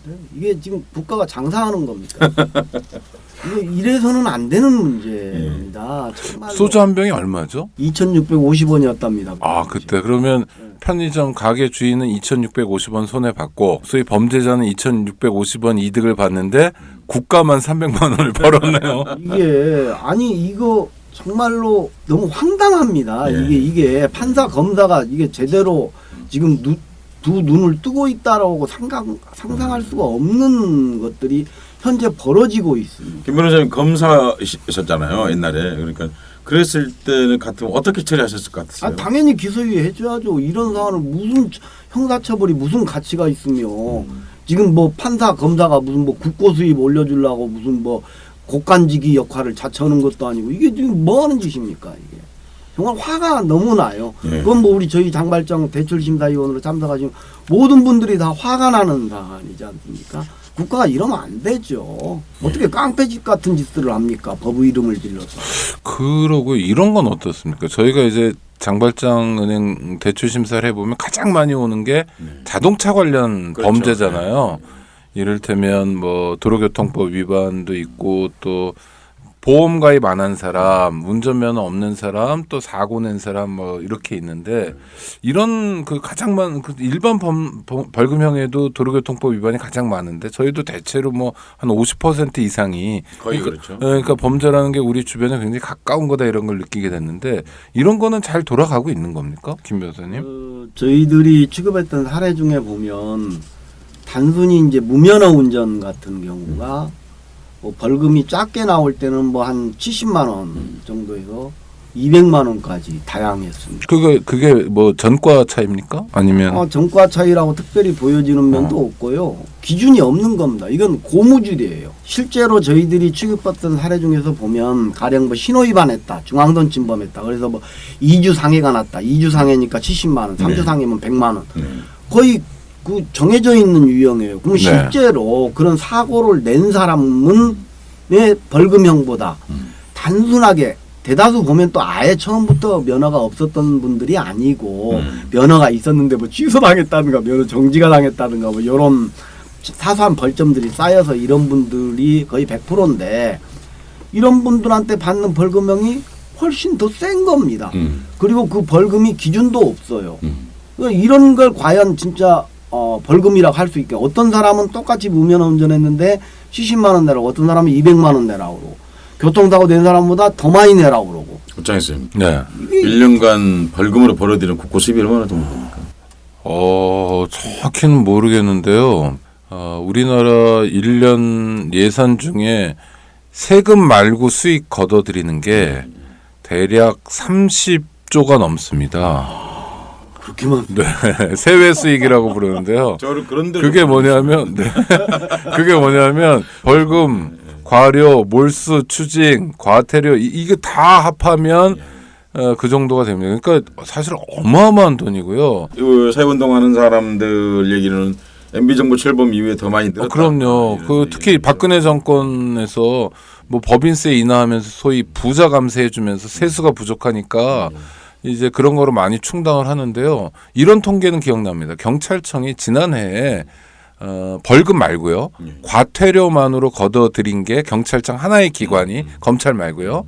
Speaker 3: 하는데 이게 지금 국가가 장사하는 겁니까? 이게 이래서는 안 되는 문제입니다. 정말로.
Speaker 1: 소주 한 병이 얼마죠?
Speaker 3: 2,650원이었답니다.
Speaker 1: 그때 그러면 편의점 가게 주인은 2,650원 손해 받고 소위 범죄자는 2,650원 이득을 받는데 국가만 300만 원을 벌었네요.
Speaker 3: 이거 정말로 너무 황당합니다.
Speaker 2: 예.
Speaker 3: 이게 판사 검사가 이게 제대로 지금 두 눈을 뜨고 있다라고 상상할 수가 없는 것들이 현재 벌어지고 있습니다.
Speaker 2: 김 변호사님 검사이셨잖아요 옛날에. 그러니까 그랬을 때는 같으면 어떻게 처리하셨을 것 같으세요?
Speaker 3: 당연히 기소유예 해줘야죠. 이런 사안을 무슨 형사처벌이 무슨 가치가 있으며 지금 뭐 판사 검사가 무슨 뭐 국고수입 올려주려고 무슨 뭐 곡간지기 역할을 자처하는 것도 아니고 이게 지금 뭐 하는 짓입니까 이게. 정말 화가 너무 나요. 그건 뭐 우리 저희 장발장 대출심사위원으로 참석하신 모든 분들이 다 화가 나는 사안이지 않습니까? 국가가 이러면 안 되죠. 어떻게 깡패짓 같은 짓들을 합니까? 법의 이름을 질러서.
Speaker 1: 그러고 이런 건 어떻습니까? 저희가 이제 장발장은행 대출 심사를 해보면 가장 많이 오는 게 자동차 관련
Speaker 2: 그렇죠.
Speaker 1: 범죄잖아요. 이를테면 뭐 도로교통법 위반도 있고 또 보험 가입 안 한 사람, 운전면허 없는 사람, 또 사고 낸 사람 뭐 이렇게 있는데 이런 그 가장 많은 그 일반 벌금형에도 도로교통법 위반이 가장 많은데 저희도 대체로 뭐 한 50% 이상이
Speaker 2: 거의 그렇죠.
Speaker 1: 그러니까 범죄라는 게 우리 주변에 굉장히 가까운 거다 이런 걸 느끼게 됐는데 이런 거는 잘 돌아가고 있는 겁니까, 김 변호사님?
Speaker 3: 저희들이 취급했던 사례 중에 보면 단순히 이제 무면허 운전 같은 경우가 뭐 벌금이 작게 나올 때는 뭐 한 70만 원 정도에서 200만 원까지 다양했습니다.
Speaker 1: 그게 뭐 전과 차입니까? 아니면
Speaker 3: 전과 차이라고 특별히 보여지는 면도 없고요. 기준이 없는 겁니다. 이건 고무줄이에요. 실제로 저희들이 취급받던 사례 중에서 보면 가령 뭐 신호 위반했다, 중앙선 침범했다. 그래서 뭐 2주 상해가 났다. 2주 상해니까 70만 원, 3주 상해면 100만 원. 거의 그 정해져 있는 유형이에요. 그럼 실제로 그런 사고를 낸 사람은 내 벌금형보다 단순하게 대다수 보면 또 아예 처음부터 면허가 없었던 분들이 아니고 면허가 있었는데 뭐 취소당했다든가 면허 정지가 당했다든가 뭐 이런 사소한 벌점들이 쌓여서 이런 분들이 거의 100%인데 이런 분들한테 받는 벌금형이 훨씬 더 센 겁니다. 그리고 그 벌금이 기준도 없어요. 그러니까 이런 걸 과연 진짜 벌금이라고 할 수 있게 어떤 사람은 똑같이 무면허 운전했는데 70만 원 내라고 어떤 사람은 200만 원 내라고 그러고 교통사고 낸 사람보다 더 많이 내라고 그러고
Speaker 2: 국장님 쌤,
Speaker 1: 네.
Speaker 2: 1년간 벌금으로 벌어들이는 국고 수입이 얼마나 정도 됩니까?
Speaker 1: 정확히는 모르겠는데요. 우리나라 1년 예산 중에 세금 말고 수익 걷어들이는 게 대략 30조가 넘습니다.
Speaker 3: 그렇게만
Speaker 1: 네, 세외 수익이라고 부르는데요.
Speaker 2: 저를 그런데
Speaker 1: 그게 뭐냐면, 네. 그게 뭐냐면 벌금, 과료, 몰수, 추징, 과태료 이게 다 합하면 그 정도가 됩니다. 그러니까 사실 어마어마한 돈이고요.
Speaker 2: 사회운동하는 사람들 얘기는 MB 정부 출범 이후에 더 많이 늘었다.
Speaker 1: 그럼요. 특히 박근혜 정권에서 뭐 법인세 인하하면서 소위 부자 감세해주면서 세수가 부족하니까 이제 그런 거로 많이 충당을 하는데요. 이런 통계는 기억납니다. 경찰청이 지난해에 벌금 말고요. 과태료만으로 걷어들인 게 경찰청 하나의 기관이 검찰 말고요.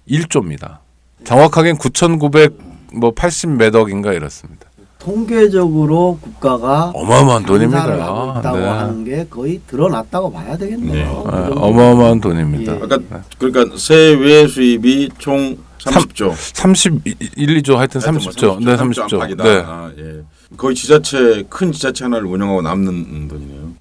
Speaker 1: 1조입니다. 정확하게는 9,980 몇 억인가 이렇습니다.
Speaker 3: 통계적으로 국가가
Speaker 1: 어마어마한
Speaker 3: 장사를
Speaker 1: 돈입니다.
Speaker 3: 하고 있다고
Speaker 1: 네.
Speaker 3: 하는 게 거의 드러났다고 봐야 되겠네요. 그 정도.
Speaker 1: 어마어마한 돈입니다.
Speaker 3: 예.
Speaker 2: 그러니까 세외 수입이 총 30조.
Speaker 1: 31, 2조 하여튼 30조. 네, 30조.
Speaker 2: 안팎이다.
Speaker 1: 네.
Speaker 2: 예. 거의 지자체 큰 지자체 하나를 운영하고 남는 돈이네요.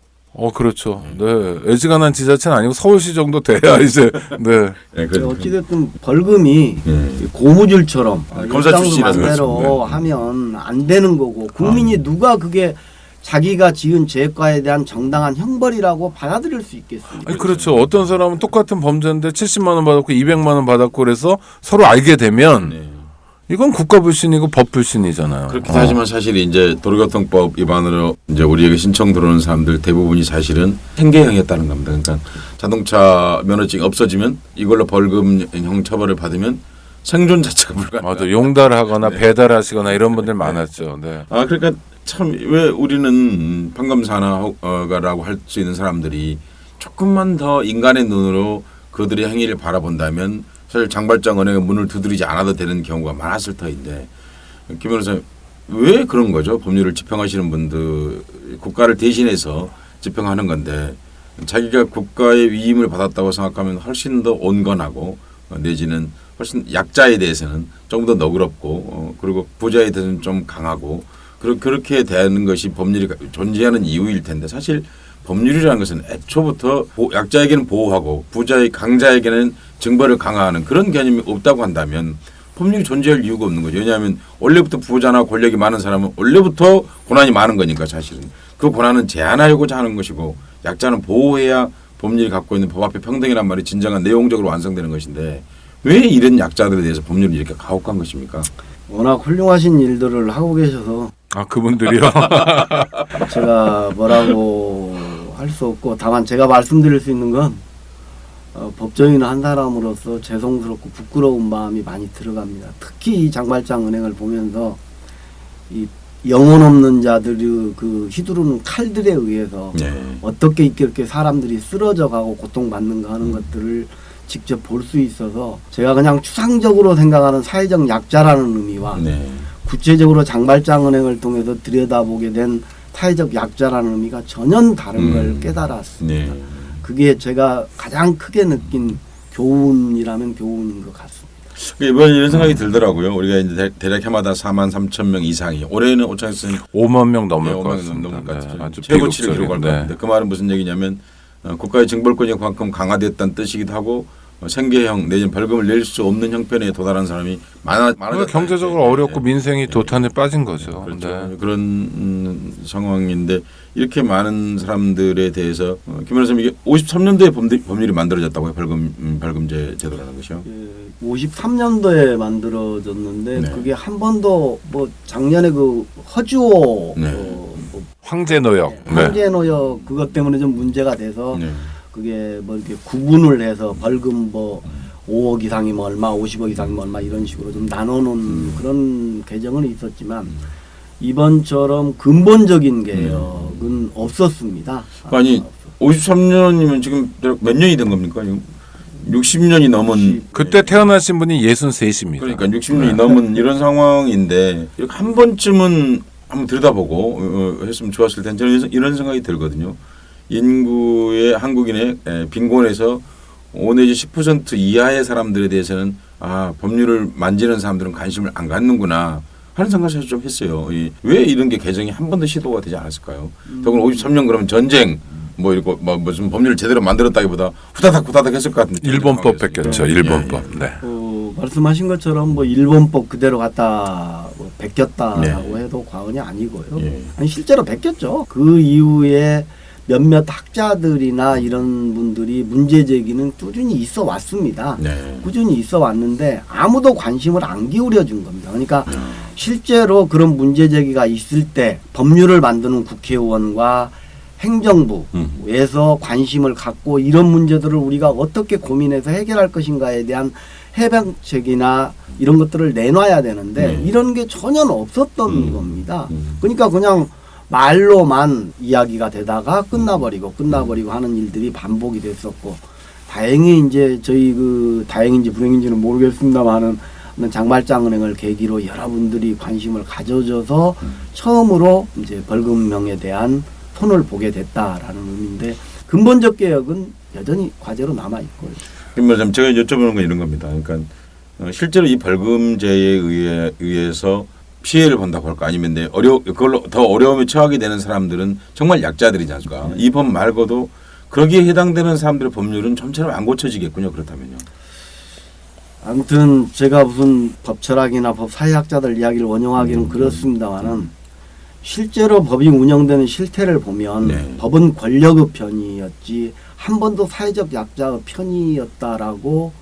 Speaker 1: 그렇죠. 네. 애지간한 지자체는 아니고 서울시 정도 돼야 이제 네.
Speaker 2: 예,
Speaker 3: 어찌됐든 벌금이
Speaker 2: 예.
Speaker 3: 고무줄처럼
Speaker 2: 검사 출신이라서
Speaker 3: 맘대로
Speaker 2: 그렇죠.
Speaker 3: 하면 안 되는 거고 국민이 누가 그게 자기가 지은 죄과에 대한 정당한 형벌이라고 받아들일 수 있겠습니까?
Speaker 1: 아니, 그렇죠. 어떤 사람은 똑같은 범죄인데 70만 원 받았고 200만 원 받았고 그래서 서로 알게 되면
Speaker 2: 네.
Speaker 1: 이건 국가 불신이고 법 불신이잖아요.
Speaker 2: 그렇긴 하지만 사실 이제 도로교통법 위반으로 이제 우리에게 신청 들어오는 사람들 대부분이 사실은 행계형이었다는 겁니다. 그러니까 자동차 면허증이 없어지면 이걸로 벌금형 처벌을 받으면 생존 자체가 불가능.
Speaker 1: 맞아. 용달하거나 배달하시거나 이런 분들 많았죠. 네.
Speaker 2: 그러니까 참 왜 우리는 판검사나가라고 할 수 있는 사람들이 조금만 더 인간의 눈으로 그들의 행위를 바라본다면 사실 장발장 은행의 문을 두드리지 않아도 되는 경우가 많았을 터인데 김 변호사님 왜 그런 거죠? 법률을 집행하시는 분들 국가를 대신해서 집행하는 건데 자기가 국가의 위임을 받았다고 생각하면 훨씬 더 온건하고 내지는 훨씬 약자에 대해서는 조금 더 너그럽고 그리고 부자에 대해서는 좀 강하고 그렇게 대하는 것이 법률이 존재하는 이유일 텐데 사실 법률이라는 것은 애초부터 약자에게는 보호하고 강자에게는 증벌을 강화하는 그런 개념이 없다고 한다면 법률이 존재할 이유가 없는 거죠. 왜냐하면 원래부터 부자나 권력이 많은 사람은 원래부터 고난이 많은 거니까 사실은 그 고난은 제한하려고자 하는 것이고 약자는 보호해야 법률이 갖고 있는 법 앞에 평등이란 말이 진정한 내용적으로 완성되는 것인데 왜 이런 약자들에 대해서 법률을 이렇게 가혹한 것입니까?
Speaker 3: 워낙 훌륭하신 일들을 하고 계셔서
Speaker 1: 그분들이요.
Speaker 3: 제가 뭐라고 할 수 없고 다만 제가 말씀드릴 수 있는 건 법조인 한 사람으로서 죄송스럽고 부끄러운 마음이 많이 들어갑니다. 특히 이 장발장 은행을 보면서 이 영혼 없는 자들의 그 휘두르는 칼들에 의해서
Speaker 2: 네.
Speaker 3: 어떻게 이렇게 사람들이 쓰러져 가고 고통받는가 하는 것들을 직접 볼 수 있어서 제가 그냥 추상적으로 생각하는 사회적 약자라는 의미와
Speaker 2: 네.
Speaker 3: 구체적으로 장발장 은행을 통해서 들여다보게 된 사회적 약자라는 의미가 전혀 다른 걸 깨달았습니다.
Speaker 2: 네.
Speaker 3: 그게 제가 가장 크게 느낀 교훈이라면 교훈인 것 같습니다.
Speaker 2: 이번 이런 생각이 들더라고요. 우리가 이제 대략 해마다 43,000명 이상이 올해는 오창석 선생님
Speaker 1: 5만 명 넘을 것
Speaker 2: 5만 명
Speaker 1: 같습니다.
Speaker 2: 넘을 것 같아요.
Speaker 1: 아주
Speaker 2: 최고치를
Speaker 1: 비극적인,
Speaker 2: 기록할 것
Speaker 1: 네.
Speaker 2: 같은데 그 말은 무슨 얘기냐면 국가의 징벌권이 그만큼 강화됐다는 뜻이기도 하고 생계형 내지는 벌금을 낼 수 없는 형편에 도달한 사람이 많아졌다.
Speaker 1: 경제적으로 어렵고 민생이 도탄에 빠진 거죠.
Speaker 2: 그렇죠.
Speaker 1: 네.
Speaker 2: 그런 상황인데 이렇게 많은 사람들에 대해서 김 변호사님 이게 53년도에 법률이 만들어졌다고요. 벌금제 제도라는 것이요.
Speaker 3: 53년도에 만들어졌는데
Speaker 2: 네.
Speaker 3: 그게 한 번도 뭐 작년에 그 허주호
Speaker 2: 네.
Speaker 3: 뭐
Speaker 1: 황제노역. 네.
Speaker 3: 황제노역 그것 때문에 좀 문제가 돼서
Speaker 2: 네.
Speaker 3: 그게 뭐 이렇게 구분을 해서 벌금 뭐 5억 이상이면 얼마, 50억 이상이면 얼마 이런 식으로 좀 나눠놓은 그런 개정은 있었지만 이번처럼 근본적인 개혁은 없었습니다.
Speaker 2: 아니 53년이면 지금 몇 년이 된 겁니까? 60년이 넘은
Speaker 1: 그때 태어나신 분이 63입니다.
Speaker 2: 그러니까 60년이 넘은 이런 상황인데 이렇게 한 번쯤은 한번 들여다보고 했으면 좋았을 텐데 저는 이런 생각이 들거든요. 인구의 한국인의 빈곤에서 5 내지 10% 이하의 사람들에 대해서는 법률을 만지는 사람들은 관심을 안 갖는구나 하는 생각을 사실 좀 했어요. 왜 이런 게 개정이 한 번도 시도가 되지 않았을까요? 더구나 53년 그러면 전쟁 뭐 이거 무슨 법률을 제대로 만들었다기보다 후다닥 했을 것 같은데.
Speaker 1: 일본법 뺏겼죠. 일본법. 네.
Speaker 3: 말씀하신 것처럼 뭐 일본법 그대로 갖다 베꼈다라고
Speaker 2: 네.
Speaker 3: 해도 과언이 아니고요.
Speaker 2: 예.
Speaker 3: 아니 실제로 베꼈죠. 그 이후에 몇몇 학자들이나 이런 분들이 문제 제기는 꾸준히 있어 왔습니다.
Speaker 2: 네.
Speaker 3: 꾸준히 있어 왔는데 아무도 관심을 안 기울여 준 겁니다. 그러니까 실제로 그런 문제 제기가 있을 때 법률을 만드는 국회의원과 행정부에서 관심을 갖고 이런 문제들을 우리가 어떻게 고민해서 해결할 것인가에 대한 해방책이나 이런 것들을 내놔야 되는데 이런 게 전혀 없었던 겁니다. 그러니까 그냥 말로만 이야기가 되다가 끝나버리고 하는 일들이 반복이 됐었고, 다행히 이제 저희 다행인지 불행인지는 모르겠습니다만은 장발장은행을 계기로 여러분들이 관심을 가져줘서 처음으로 이제 벌금형에 대한 손을 보게 됐다라는 의미인데, 근본적 개혁은 여전히 과제로 남아 있고요.
Speaker 2: 그러면 제가 여쭤보는 건 이런 겁니다. 그러니까 실제로 이 벌금제에 의해서 피해를 본다고 할까, 아니면 그걸로 더 어려움에 처하게 되는 사람들은 정말 약자들이지 않습니까? 이 법 말고도 거기에 해당되는 사람들의 법률은 좀처럼 안 고쳐지겠군요. 그렇다면요.
Speaker 3: 아무튼 제가 무슨 법철학이나 법사회학자들 이야기를 원용하기는 그렇습니다만은 실제로 법이 운영되는 실태를 보면 법은 권력의 편이었지 한 번도 사회적 약자의 편이었다라고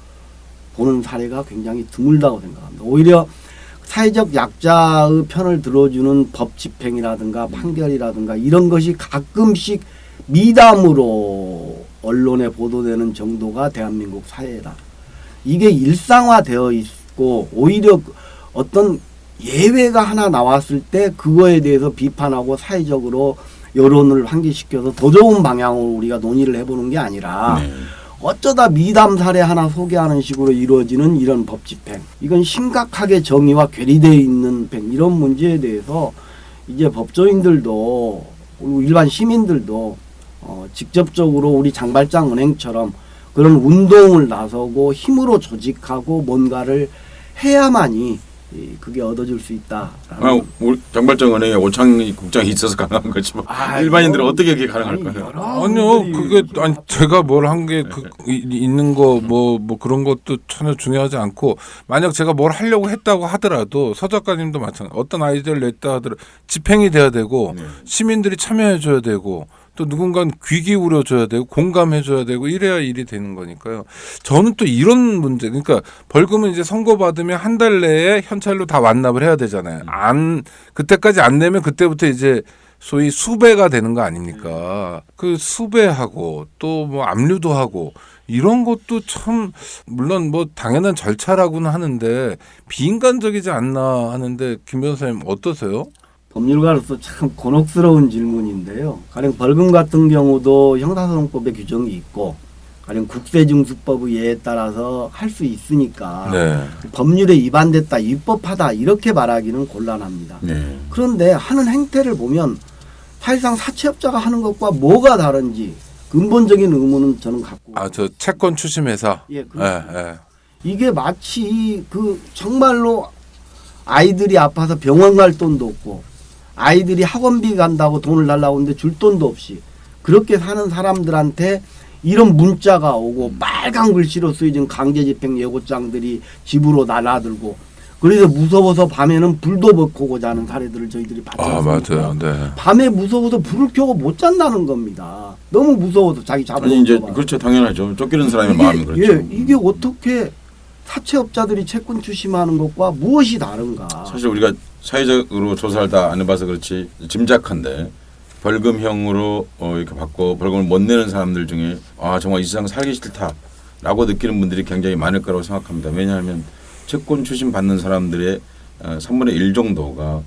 Speaker 3: 보는 사례가 굉장히 드물다고 생각합니다. 오히려 사회적 약자의 편을 들어주는 법 집행이라든가 판결이라든가 이런 것이 가끔씩 미담으로 언론에 보도되는 정도가 대한민국 사회다. 이게 일상화되어 있고, 오히려 어떤 예외가 하나 나왔을 때 그거에 대해서 비판하고 사회적으로 여론을 환기시켜서 더 좋은 방향으로 우리가 논의를 해보는 게 아니라 어쩌다 미담 사례 하나 소개하는 식으로 이루어지는 이런 법 집행, 이건 심각하게 정의와 괴리되어 있는 이런 문제에 대해서 이제 법조인들도 그리고 일반 시민들도 직접적으로 우리 장발장 은행처럼 그런 운동을 나서고 힘으로 조직하고 뭔가를 해야만이 그게 얻어질 수 있다.
Speaker 2: 우리 장발장 은행에 오창희 국장이 있어서 가능한 거지만 일반인들은 어떻게 그게 가능할까요?
Speaker 1: 아니요, 그게 제가 뭘 한 게 있는 거 뭐 그런 것도 전혀 중요하지 않고, 만약 제가 뭘 하려고 했다고 하더라도 서 작가님도 마찬가지. 어떤 아이디어를 냈다 하더라도 집행이 돼야 되고 시민들이 참여해줘야 되고. 또 누군가는 귀 기울여줘야 되고 공감해줘야 되고 이래야 일이 되는 거니까요. 저는 또 이런 문제, 그러니까 벌금은 이제 선고받으면 한 달 내에 현찰로 다 완납을 해야 되잖아요. 그때까지 안 내면 그때부터 이제 소위 수배가 되는 거 아닙니까? 그 수배하고 또 뭐 압류도 하고 이런 것도 참 물론 뭐 당연한 절차라고는 하는데 비인간적이지 않나 하는데, 김 변호사님 어떠세요?
Speaker 3: 법률가로서 참 곤혹스러운 질문인데요. 가령 벌금 같은 경우도 형사소송법에 규정이 있고, 가령 국세징수법의 예에 따라서 할 수 있으니까 법률에 위반됐다, 위법하다 이렇게 말하기는 곤란합니다. 그런데 하는 행태를 보면 사실상 사채업자가 하는 것과 뭐가 다른지 근본적인 의문은 저는 갖고.
Speaker 1: 저 채권 추심회사.
Speaker 3: 예, 그렇습니다. 이게 마치 정말로 아이들이 아파서 병원 갈 돈도 없고, 아이들이 학원비 간다고 돈을 달라고 하는데 줄 돈도 없이 그렇게 사는 사람들한테 이런 문자가 오고 빨간 글씨로 쓰여진 강제집행 예고장들이 집으로 날아들고, 그래서 무서워서 밤에는 불도 못 켜고 자는 사례들을 저희들이 봤지 않습니까?
Speaker 1: 맞아요. 네.
Speaker 3: 밤에 무서워서 불을 켜고 못 잔다는 겁니다. 너무 무서워서 자기 잡아먹는
Speaker 2: 아니 이제 그렇죠, 당연하죠. 쫓기는 사람의 마음이 그렇죠.
Speaker 3: 이게 어떻게 사채업자들이 채권 추심하는 것과 무엇이 다른가?
Speaker 2: 사실 우리가 사회적으로 조사를 다 안 해봐서 그렇지 짐작한데, 벌금형으로 이렇게 받고 벌금을 못 내는 사람들 중에 정말 이 세상 살기 싫다라고 느끼는 분들이 굉장히 많을 거라고 생각합니다. 왜냐하면 채권 추심 받는 사람들의 3분의 1 정도가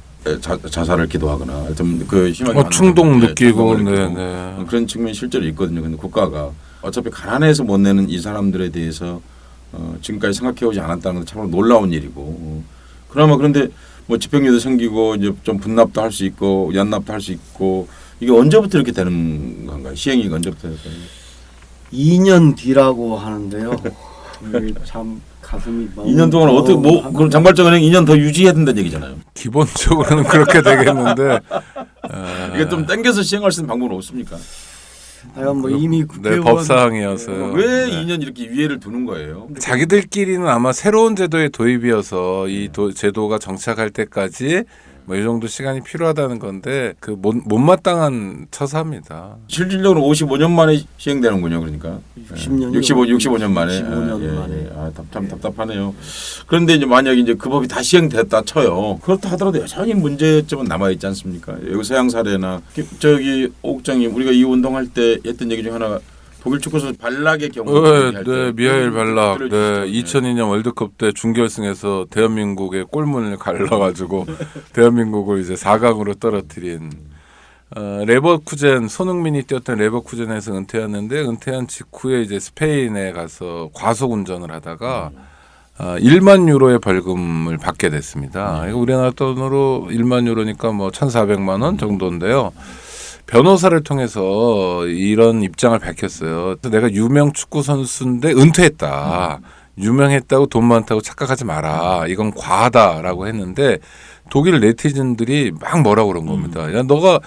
Speaker 2: 자살을 기도하거나 하여튼 심하게
Speaker 1: 충동 느끼고
Speaker 2: 그런 측면이 실제로 있거든요. 근데 국가가 어차피 가난해서 못 내는 이 사람들에 대해서 지금까지 생각해오지 않았다는 건 참으로 놀라운 일이고, 그런데 뭐 집행유예도 생기고 이제 좀 분납도 할 수 있고 연납도 할 수 있고, 이게 언제부터 이렇게 되는 건가요? 될까요? 시행이 언제부터 될까요?
Speaker 3: 2년 뒤라고 하는데요. 참 가슴이
Speaker 2: 2년 동안 어떻게 뭐 그럼 장발장은행 2년 더 유지해야 된다는 얘기잖아요.
Speaker 1: 기본적으로는 그렇게 되겠는데
Speaker 2: 이게 좀 당겨서 시행할 수 있는 방법은 없습니까?
Speaker 3: 하여간 뭐 이미
Speaker 1: 네,
Speaker 3: 국회의원
Speaker 1: 법사항이어서요.
Speaker 2: 왜
Speaker 1: 네.
Speaker 2: 2년 이렇게 유예를 두는 거예요?
Speaker 1: 자기들끼리는 아마 새로운 제도의 도입이어서 이 제도가 정착할 때까지 뭐 이 정도 시간이 필요하다는 건데 그 못마땅한 처사입니다.
Speaker 2: 실질적으로 55년 만에 시행되는군요. 그러니까 65년 만에.
Speaker 3: 65년 만에.
Speaker 2: 참 답답하네요. 그런데 이제 만약 이제 그 법이 다 시행됐다 쳐요. 그렇다 하더라도 여전히 문제점은 남아 있지 않습니까? 여기 서양 사례나 저기 오 국장님 우리가 이 운동할 때 했던 얘기 중 하나가 독일 축구 선수 발락의 경우.
Speaker 1: 네, 미하일 발락. 네, 2002년 월드컵 때 준결승에서 대한민국의 골문을 갈라가지고 대한민국을 이제 4강으로 떨어뜨린 레버쿠젠 손흥민이 뛰었던 레버쿠젠에서 은퇴했는데 은퇴한 직후에 이제 스페인에 가서 과속 운전을 하다가 1만 유로의 벌금을 받게 됐습니다. 이거 우리나라 돈으로 1만 유로니까 뭐 1,400만 원 정도인데요. 변호사를 통해서 이런 입장을 밝혔어요. 내가 유명 축구 선수인데 은퇴했다. 유명했다고 돈 많다고 착각하지 마라. 이건 과하다라고 했는데 독일 네티즌들이 막 뭐라고 그런 겁니다. 야, 너가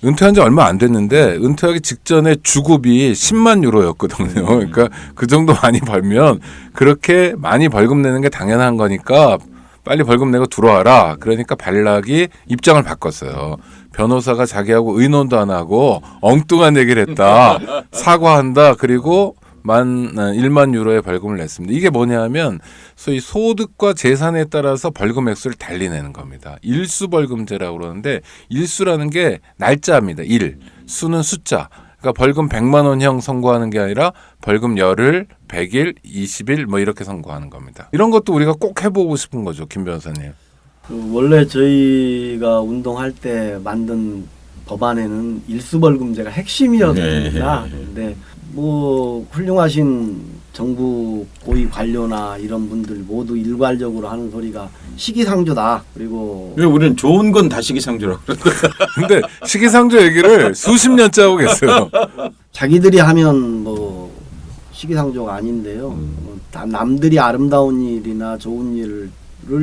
Speaker 1: 은퇴한 지 얼마 안 됐는데 은퇴하기 직전에 주급이 10만 유로였거든요. 그러니까 그 정도 많이 벌면 그렇게 많이 벌금 내는 게 당연한 거니까 빨리 벌금 내고 들어와라. 그러니까 발락이 입장을 바꿨어요. 변호사가 자기하고 의논도 안 하고 엉뚱한 얘기를 했다. 사과한다. 그리고 1만 유로의 벌금을 냈습니다. 이게 뭐냐면 소위 소득과 재산에 따라서 벌금 액수를 달리 내는 겁니다. 일수벌금제라고 그러는데 일수라는 게 날짜입니다. 일. 수는 숫자. 그러니까 벌금 100만 원형 선고하는 게 아니라 벌금 열흘, 100일, 20일 뭐 이렇게 선고하는 겁니다. 이런 것도 우리가 꼭 해보고 싶은 거죠, 김 변호사님.
Speaker 3: 원래 저희가 운동할 때 만든 법안에는 일수벌금제가 핵심이었습니다. 근데 뭐 훌륭하신 정부 고위 관료나 이런 분들 모두 일괄적으로 하는 소리가 시기상조다. 그리고
Speaker 2: 우리는 좋은 건 다 시기상조라고 그러는데
Speaker 1: 근데 시기상조 얘기를 수십 년째 하고 계세요.
Speaker 3: 자기들이 하면 뭐 시기상조가 아닌데요. 다 남들이 아름다운 일이나 좋은 일을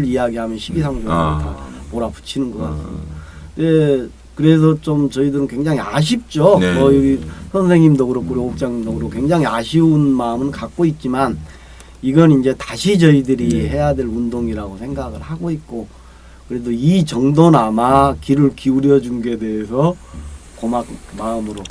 Speaker 3: 이야기하면 시기상조를 다 몰아붙이는 것 같습니다. 네, 그래서 좀 저희들은 굉장히 아쉽죠.
Speaker 2: 네.
Speaker 3: 뭐 여기 선생님도 그렇고 우리 옥장님도 그렇고 굉장히 아쉬운 마음은 갖고 있지만 이건 이제 다시 저희들이 해야 될 운동이라고 생각을 하고 있고 그래도 이 정도나마 귀를 기울여 준 게 대해서 고마운 마음으로.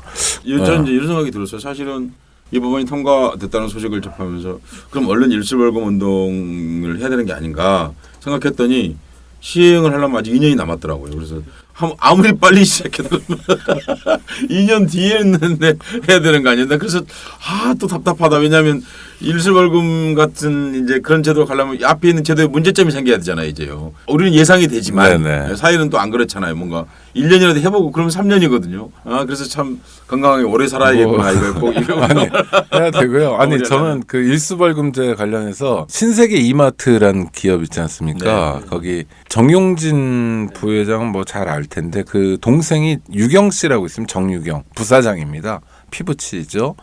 Speaker 2: 저는 이제 이런 생각이 들었어요. 사실은 이 법안이 통과됐다는 소식을 접하면서 그럼 얼른 일수벌금 운동을 해야 되는 게 아닌가 생각했더니 시행을 하려면 아직 2년이 남았더라고요. 그래서 아무리 빨리 시작해도 2년 뒤에 했는데 해야 되는 거 아닌가. 그래서 또 답답하다. 왜냐하면 일수벌금 같은 이제 그런 제도로 가려면 앞에 있는 제도에 문제점이 생겨야 되잖아요. 이제요. 우리는 예상이 되지만
Speaker 1: 네네.
Speaker 2: 사회는 또 안 그렇잖아요. 뭔가 1년이라도 해보고 그러면 3년이거든요. 그래서 참 건강하게 오래 살아야겠구나. 이걸 꼭
Speaker 1: 아니 해야 되고요. 아니 저는 그 일수벌금제 관련해서 신세계 이마트라는 기업 있지 않습니까?
Speaker 2: 네.
Speaker 1: 거기 정용진 부회장은 뭐 잘 알 텐데 그 동생이 유경 씨라고 있으면 정유경 부사장입니다. 피부치죠.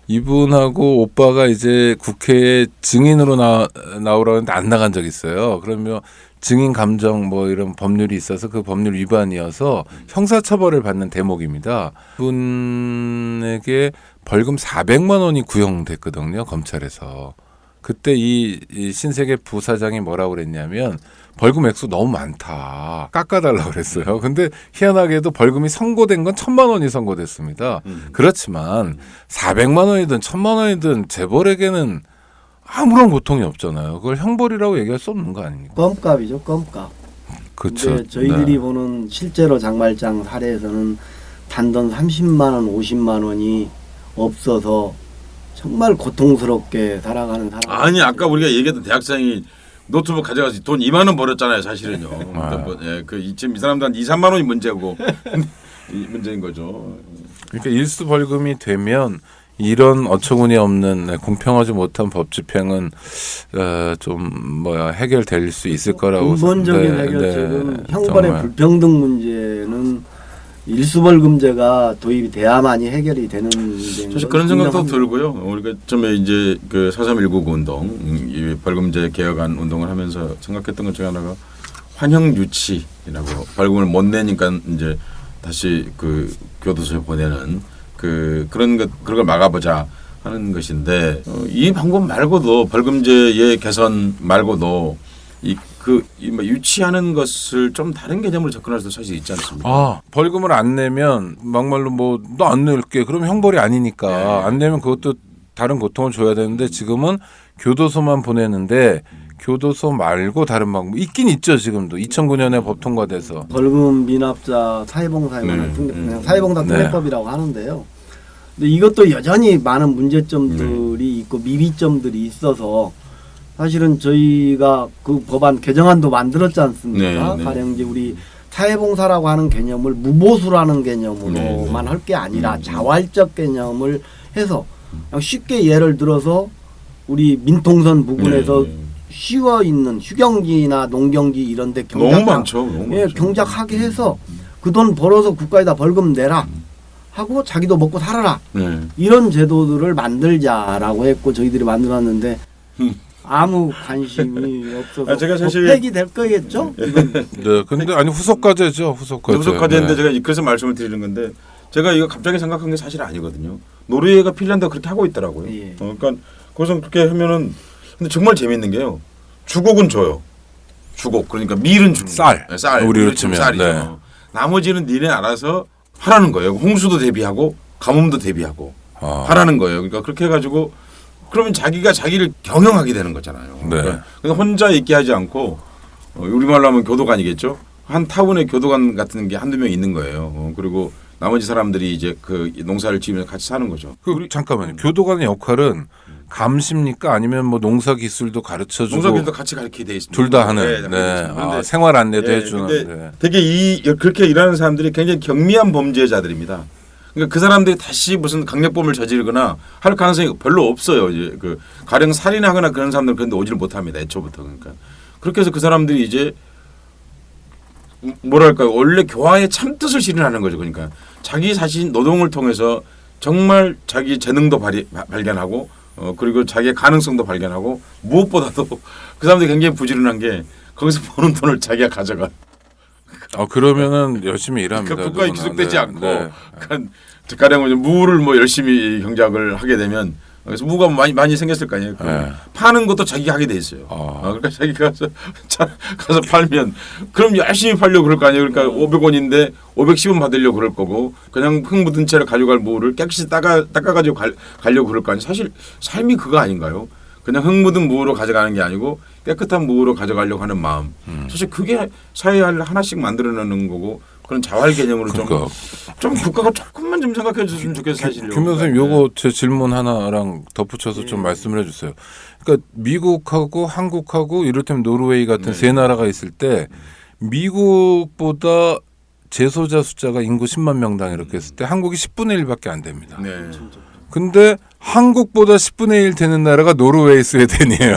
Speaker 1: 이분하고 오빠가 이제 국회에 증인으로 나오라고 했는데 안 나간 적이 있어요. 그러면 증인 감정 뭐 이런 법률이 있어서 그 법률 위반이어서 형사처벌을 받는 대목입니다. 그분에게 벌금 400만 원이 구형됐거든요. 검찰에서. 그때 이 신세계 부사장이 뭐라고 그랬냐면 벌금 액수 너무 많다. 깎아달라고 그랬어요. 근데 희한하게도 벌금이 선고된 건 1,000만 원이 선고됐습니다. 그렇지만 400만 원이든 1,000만 원이든 재벌에게는 아무런 고통이 없잖아요. 그걸 형벌이라고 얘기할 수 없는 거 아닙니까?
Speaker 3: 껌값이죠. 껌값.
Speaker 1: 그렇죠.
Speaker 3: 근데 저희들이
Speaker 1: 네.
Speaker 3: 보는 실제로 장발장 사례에서는 단돈 30만 원, 50만 원이 없어서 정말 고통스럽게 살아가는 사람.
Speaker 2: 아니 아까 우리가 얘기했던 대학생이 노트북 가져가서 돈 2만 원 벌었잖아요. 사실은요. 지금 이 사람들한테 2, 3만 원이 문제고 이 문제인 거죠.
Speaker 1: 그러니까 일수 벌금이 되면 이런 어처구니 없는 공평하지 못한 법 집행은 좀 해결될 수 있을 거라고.
Speaker 3: 근본적인
Speaker 1: 네,
Speaker 3: 해결책은
Speaker 1: 네,
Speaker 3: 형벌의
Speaker 1: 정말.
Speaker 3: 불평등 문제는 일수벌금제가 도입이 돼야만이 해결이 되는 문제인
Speaker 2: 사실
Speaker 3: 건
Speaker 2: 그런 생각도
Speaker 3: 분명합니다.
Speaker 2: 들고요. 우리가 처음에 이제 그 4.319 운동, 이 벌금제 개혁안 운동을 하면서 생각했던 것 중에 하나가 환형 유치라고 벌금을 못 내니까 이제 다시 그 교도소에 보내는 그런 걸 막아보자 하는 것인데 이 방법 말고도 벌금제의 개선 말고도 뭐 유치하는 것을 좀 다른 개념으로 접근할 수도 사실 있지 않습니까?
Speaker 1: 아, 벌금을 안 내면 막말로 뭐 너 안 낼게. 그럼 형벌이 아니니까
Speaker 2: 네.
Speaker 1: 안 내면 그것도 다른 고통을 줘야 되는데 지금은 교도소만 보내는데 교도소 말고 다른 방법 있긴 있죠. 지금도 2009년에 법 통과돼서
Speaker 3: 벌금 미납자 사회봉사에관한 그냥 사회봉사
Speaker 1: 네.
Speaker 3: 특례법이라고 하는데요. 근데 이것도 여전히 많은 문제점들이 있고 미비점들이 있어서 사실은 저희가 그 법안 개정안도 만들었지 않습니까?
Speaker 2: 네, 네.
Speaker 3: 가령 이제 우리 사회봉사라고 하는 개념을 무보수라는 개념으로만
Speaker 2: 네, 네.
Speaker 3: 할 게 아니라 자활적 개념을 해서 그냥 쉽게 예를 들어서 우리 민통선 부근에서
Speaker 2: 네.
Speaker 3: 쉬어 있는 휴경지나 농경지 이런 데
Speaker 2: 너무 많죠. 너무
Speaker 3: 예,
Speaker 2: 많죠.
Speaker 3: 경작하게 해서 그 돈 벌어서 국가에다 벌금 내라 하고 자기도 먹고 살아라.
Speaker 2: 네.
Speaker 3: 이런 제도들을 만들자라고 했고 저희들이 만들었는데 아무 관심이 없어서
Speaker 2: 제가 사실-
Speaker 3: 폐기될 거겠죠? 이건
Speaker 1: 네, 근데 아니 후속과제죠. 후속과제.
Speaker 2: 후속과제인데
Speaker 1: 네.
Speaker 2: 제가 그래서 말씀을 드리는 건데 제가 이거 갑자기 생각한 게 사실 아니거든요. 노르웨이가 핀란드가 그렇게 하고 있더라고요.
Speaker 3: 예.
Speaker 2: 그러니까 거기서 그렇게 하면은 근데 정말 재밌는 게요. 주곡은 줘요. 주곡 그러니까 밀은 주는
Speaker 1: 쌀.
Speaker 2: 거예요. 쌀.
Speaker 1: 우리로 치면,
Speaker 2: 쌀이죠.
Speaker 1: 네.
Speaker 2: 나머지는 니네 알아서 하라는 거예요. 홍수도 대비하고 가뭄도 대비하고
Speaker 1: 아.
Speaker 2: 하라는 거예요. 그러니까 그렇게 해가지고 그러면 자기가 자기를 경영하게 되는 거잖아요.
Speaker 1: 네.
Speaker 2: 그러니까 혼자 있게 하지 않고 우리말로 하면 교도관이겠죠. 한 타운에 교도관 같은 게 한두 명 있는 거예요. 그리고 나머지 사람들이 이제 그 농사를 지으면서 같이 사는 거죠.
Speaker 1: 잠깐만요. 교도관의 역할은 감시입니까? 아니면 뭐 농사 기술도 가르쳐주고
Speaker 2: 농사기술도 같이 가르치게 돼 있습니다.
Speaker 1: 둘 다 하는.
Speaker 2: 네,
Speaker 1: 네.
Speaker 2: 그렇죠.
Speaker 1: 아,
Speaker 2: 그런데
Speaker 1: 생활 안내도
Speaker 2: 예,
Speaker 1: 해주는.
Speaker 2: 근데
Speaker 1: 네.
Speaker 2: 되게 그렇게 일하는 사람들이 굉장히 경미한 범죄자들입니다. 그러니까 그 사람들이 다시 무슨 강력범을 저지르거나 할 가능성이 별로 없어요. 이제 그 가령 살인하거나 그런 사람들은 그런데 오지를 못합니다. 애초부터 그러니까 그렇게 해서 그 사람들이 이제 뭐랄까요 원래 교화의 참 뜻을 실현하는 거죠. 그러니까 자기 자신 노동을 통해서 정말 자기 재능도 발견하고 그리고 자기의 가능성도 발견하고 무엇보다도 그 사람들이 굉장히 부지런한 게 거기서 버는 돈을 자기가 가져가.
Speaker 1: 그러면은 열심히 일합니다.
Speaker 2: 그 국가에
Speaker 1: 누구나.
Speaker 2: 귀속되지
Speaker 1: 네.
Speaker 2: 않고
Speaker 1: 네.
Speaker 2: 그러니까 가령 무를 뭐 열심히 경작을 하게 되면 그래서 무가 많이 생겼을 거 아니에요.
Speaker 1: 네.
Speaker 2: 파는 것도 자기가 하게 돼 있어요.
Speaker 1: 아.
Speaker 2: 그러니까 자기가 가서 팔면 그럼 열심히 팔려고 그럴 거 아니에요. 그러니까 500원인데 510원 받으려고 그럴 거고 그냥 흙 묻은 채로 가져갈 무를 깨끗이 닦아가지고 가려고 그럴 거 아니에요. 사실 삶이 그거 아닌가요? 그냥 흙 묻은 무로 가져가는 게 아니고 깨끗한 무로 가져가려고 하는 마음. 사실 그게 사회를 하나씩 만들어내는 거고 그런 자활 개념으로
Speaker 1: 그러니까.
Speaker 2: 좀 국가가 조금만 좀 생각해 줬으면 좋겠어요. 사실요.
Speaker 1: 김 교수님 요거 제 질문 하나랑 덧붙여서 좀 말씀을 해주세요. 그러니까 미국하고 한국하고 이를테면 노르웨이 같은 세 나라가 있을 때 미국보다 재소자 숫자가 인구 10만 명당 이렇게 했을 때 한국이 10분의 1밖에 안 됩니다.
Speaker 2: 네.
Speaker 1: 근데 한국보다 10분의 1 되는 나라가 노르웨이, 스웨덴이에요.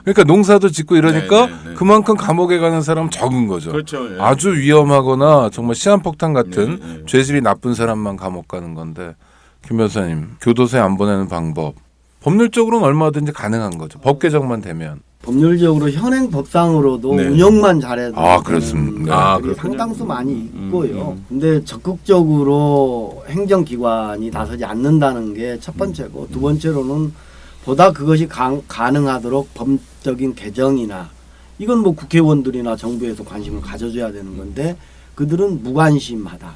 Speaker 1: 그러니까 농사도 짓고 이러니까
Speaker 2: 네, 네, 네.
Speaker 1: 그만큼 감옥에 가는 사람은 적은 거죠.
Speaker 2: 그렇죠. 예.
Speaker 1: 아주 위험하거나 정말 시한폭탄 같은
Speaker 2: 네, 네.
Speaker 1: 죄질이 나쁜 사람만 감옥 가는 건데 김 변호사님 교도소에 안 보내는 방법 법률적으로는 얼마든지 가능한 거죠. 법 개정만 되면.
Speaker 3: 법률적으로 현행 법상으로도
Speaker 2: 네.
Speaker 3: 운영만 잘해도
Speaker 1: 아, 그렇습니다.
Speaker 3: 되는
Speaker 2: 아,
Speaker 3: 것들이
Speaker 2: 그렇군요.
Speaker 3: 상당수 많이 있고요. 근데 적극적으로 행정기관이 나서지 않는다는 게 첫 번째고 두 번째로는 보다 그것이 가능하도록 법적인 개정이나 이건 뭐 국회의원들이나 정부에서 관심을 가져줘야 되는 건데 그들은 무관심하다.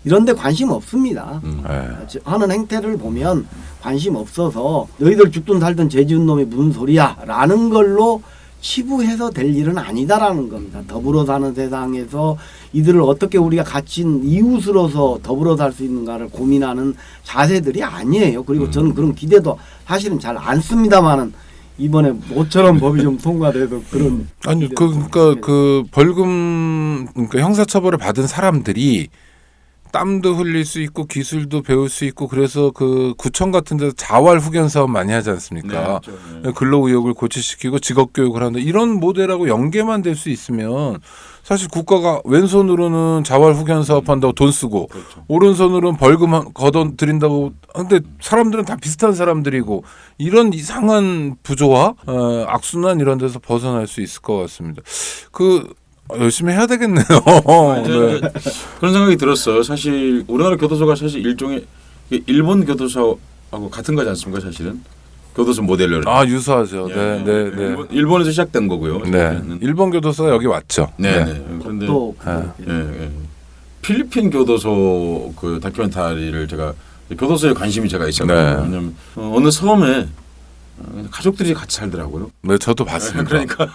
Speaker 3: 이런데 관심 없습니다.
Speaker 1: 네.
Speaker 3: 하는 행태를 보면 관심 없어서 너희들 죽든 살든 죄 지은 놈이 무슨 소리야 라는 걸로 치부해서 될 일은 아니다라는 겁니다. 더불어 사는 세상에서 이들을 어떻게 우리가 갇힌 이웃으로서 더불어 살 수 있는가를 고민하는 자세들이 아니에요. 그리고 저는 그런 기대도 사실은 잘 안 씁니다만은 이번에 모처럼 법이 좀 통과돼서 그런
Speaker 1: 아니 그러니까 그 벌금 그러니까 형사처벌을 받은 사람들이 땀도 흘릴 수 있고 기술도 배울 수 있고 그래서 그 구청 같은 데서 자활 후견 사업 많이 하지 않습니까?
Speaker 2: 그렇죠. 네.
Speaker 1: 근로 의욕을 고취시키고 직업 교육을 하는데 이런 모델하고 연계만 될 수 있으면 사실 국가가 왼손으로는 자활 후견 사업한다고 돈 쓰고
Speaker 2: 그렇죠.
Speaker 1: 오른손으로는 벌금 걷어 드린다고 하는데 사람들은 다 비슷한 사람들이고 이런 이상한 부조화 악순환 이런 데서 벗어날 수 있을 것 같습니다. 열심히 해야 되겠네요. 네.
Speaker 2: 그런 생각이 들었어요. 사실 우리나라 교도소가 사실 일종의 일본 교도소하고 같은 거지 않습니까? 사실은 교도소 모델로.
Speaker 1: 유사하죠.
Speaker 2: 예,
Speaker 1: 네.
Speaker 2: 일본에서 시작된 거고요.
Speaker 1: 네. 일본 교도소가 여기 왔죠.
Speaker 2: 네.
Speaker 1: 네.
Speaker 2: 그런데
Speaker 3: 또
Speaker 2: 필리핀 교도소 그 다큐멘터리를 제가 교도소에 관심이 제가 있었거든요.
Speaker 1: 네.
Speaker 2: 왜냐하면 어느 섬에 가족들이 같이 살더라고요.
Speaker 1: 네, 저도 봤습니다.
Speaker 2: 그러니까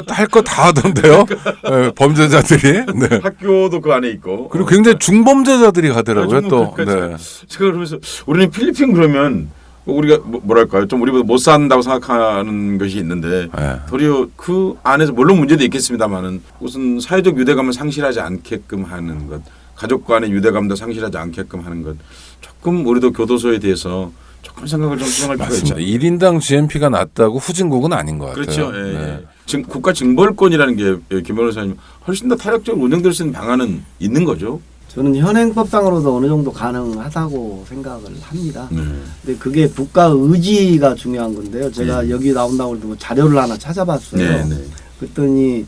Speaker 1: 할 거 다 하던데요. 네, 범죄자들이. 네.
Speaker 2: 학교도 그 안에 있고.
Speaker 1: 그리고 굉장히 중범죄자들이 가더라고요. 또.
Speaker 2: 그러니까
Speaker 1: 네.
Speaker 2: 제가 그러면서 우리는 필리핀 그러면 우리가 뭐랄까요? 좀 우리보다 못 산다고 생각하는 것이 있는데
Speaker 1: 네.
Speaker 2: 도리어 그 안에서 물론 문제도 있겠습니다만은 우선 사회적 유대감을 상실하지 않게끔 하는 것, 가족 간의 유대감도 상실하지 않게끔 하는 것, 조금 우리도 교도소에 대해서 조금 생각을 좀 수정할 필요가 있죠.
Speaker 1: 맞습니다. 1인당 GNP가 낮다고 후진국은 아닌 것 같아요.
Speaker 2: 그렇죠. 예,
Speaker 1: 네.
Speaker 2: 지금 국가 징벌권이라는 게 김 변호사님 훨씬 더 탄력적으로 운영될 수 있는 방안은 있는 거죠.
Speaker 3: 저는 현행법상으로도 어느 정도 가능하다고 생각을 합니다.
Speaker 2: 네.
Speaker 3: 근데 그게 국가 의지가 중요한 건데요. 제가 여기 나온다고 해도 뭐 자료를 하나 찾아봤어요.
Speaker 2: 네.
Speaker 3: 그랬더니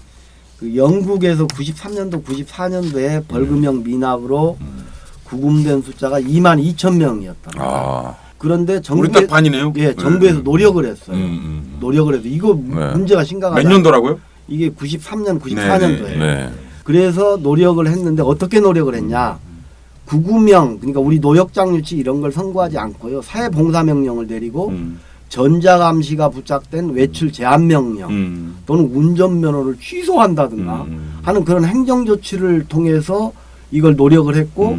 Speaker 3: 그 영국에서 93년도, 94년도에 벌금형 미납으로 구금된 숫자가 22,000명이었다. 그런데
Speaker 2: 우리
Speaker 3: 정부에
Speaker 2: 딱 반이네요.
Speaker 3: 예, 정부에서 노력을 했어요.
Speaker 2: 음.
Speaker 3: 노력을 해서 이거
Speaker 1: 네.
Speaker 3: 문제가 심각하다.
Speaker 2: 몇 년도라고요?
Speaker 3: 이게 93년, 94년도에.
Speaker 1: 네.
Speaker 3: 그래서 노력을 했는데 어떻게 노력을 했냐? 구구명 그러니까 우리 노역장 유치 이런 걸 선고하지 않고요. 사회봉사명령을 내리고 전자감시가 부착된 외출 제한명령 또는 운전면허를 취소한다든가 하는 그런 행정조치를 통해서 이걸 노력을 했고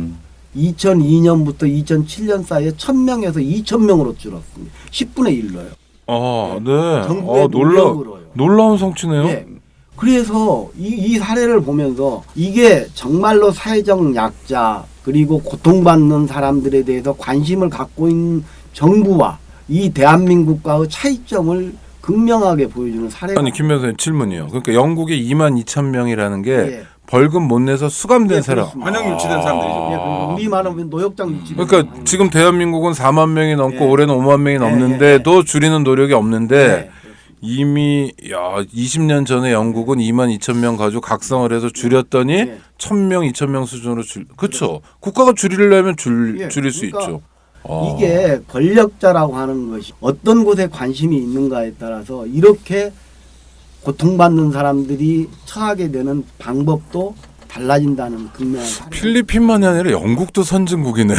Speaker 3: 2002년부터 2007년 사이에 1,000명에서 2,000명으로 줄었습니다. 10분의 1로요.
Speaker 1: 네.
Speaker 3: 정부의 노력으로요.
Speaker 1: 놀라운 성취네요.
Speaker 3: 예. 그래서 이 사례를 보면서 이게 정말로 사회적 약자 그리고 고통받는 사람들에 대해서 관심을 갖고 있는 정부와 이 대한민국과의 차이점을 극명하게 보여주는 사례가.
Speaker 1: 아니 김 변호사님 질문이요. 그러니까 영국에 22,000명이라는 게
Speaker 3: 예.
Speaker 1: 벌금 못 내서 수감된
Speaker 3: 예,
Speaker 1: 사람.
Speaker 3: 그렇습니다.
Speaker 2: 환영 유치된 사람들이죠.
Speaker 3: 예, 그리고 우리 말하면 노역장 유치.
Speaker 1: 그러니까 지금 대한민국은 4만 명이 넘고
Speaker 3: 예.
Speaker 1: 올해는 5만 명이 넘는데도 줄이는 노력이 없는데
Speaker 3: 예.
Speaker 1: 이미 20년 전에 영국은 22,000명 가지고 각성을 해서 줄였더니
Speaker 3: 예.
Speaker 1: 1,000명, 2,000명 수준으로 그렇죠. 국가가 줄이려면
Speaker 3: 예,
Speaker 1: 줄일 수
Speaker 3: 그러니까
Speaker 1: 있죠.
Speaker 3: 이게 권력자라고 하는 것이 어떤 곳에 관심이 있는가에 따라서 이렇게 고통받는 사람들이 처하게 되는 방법도 달라진다는 극명한 사례.
Speaker 1: 필리핀만이 아니라 영국도 선진국이네요.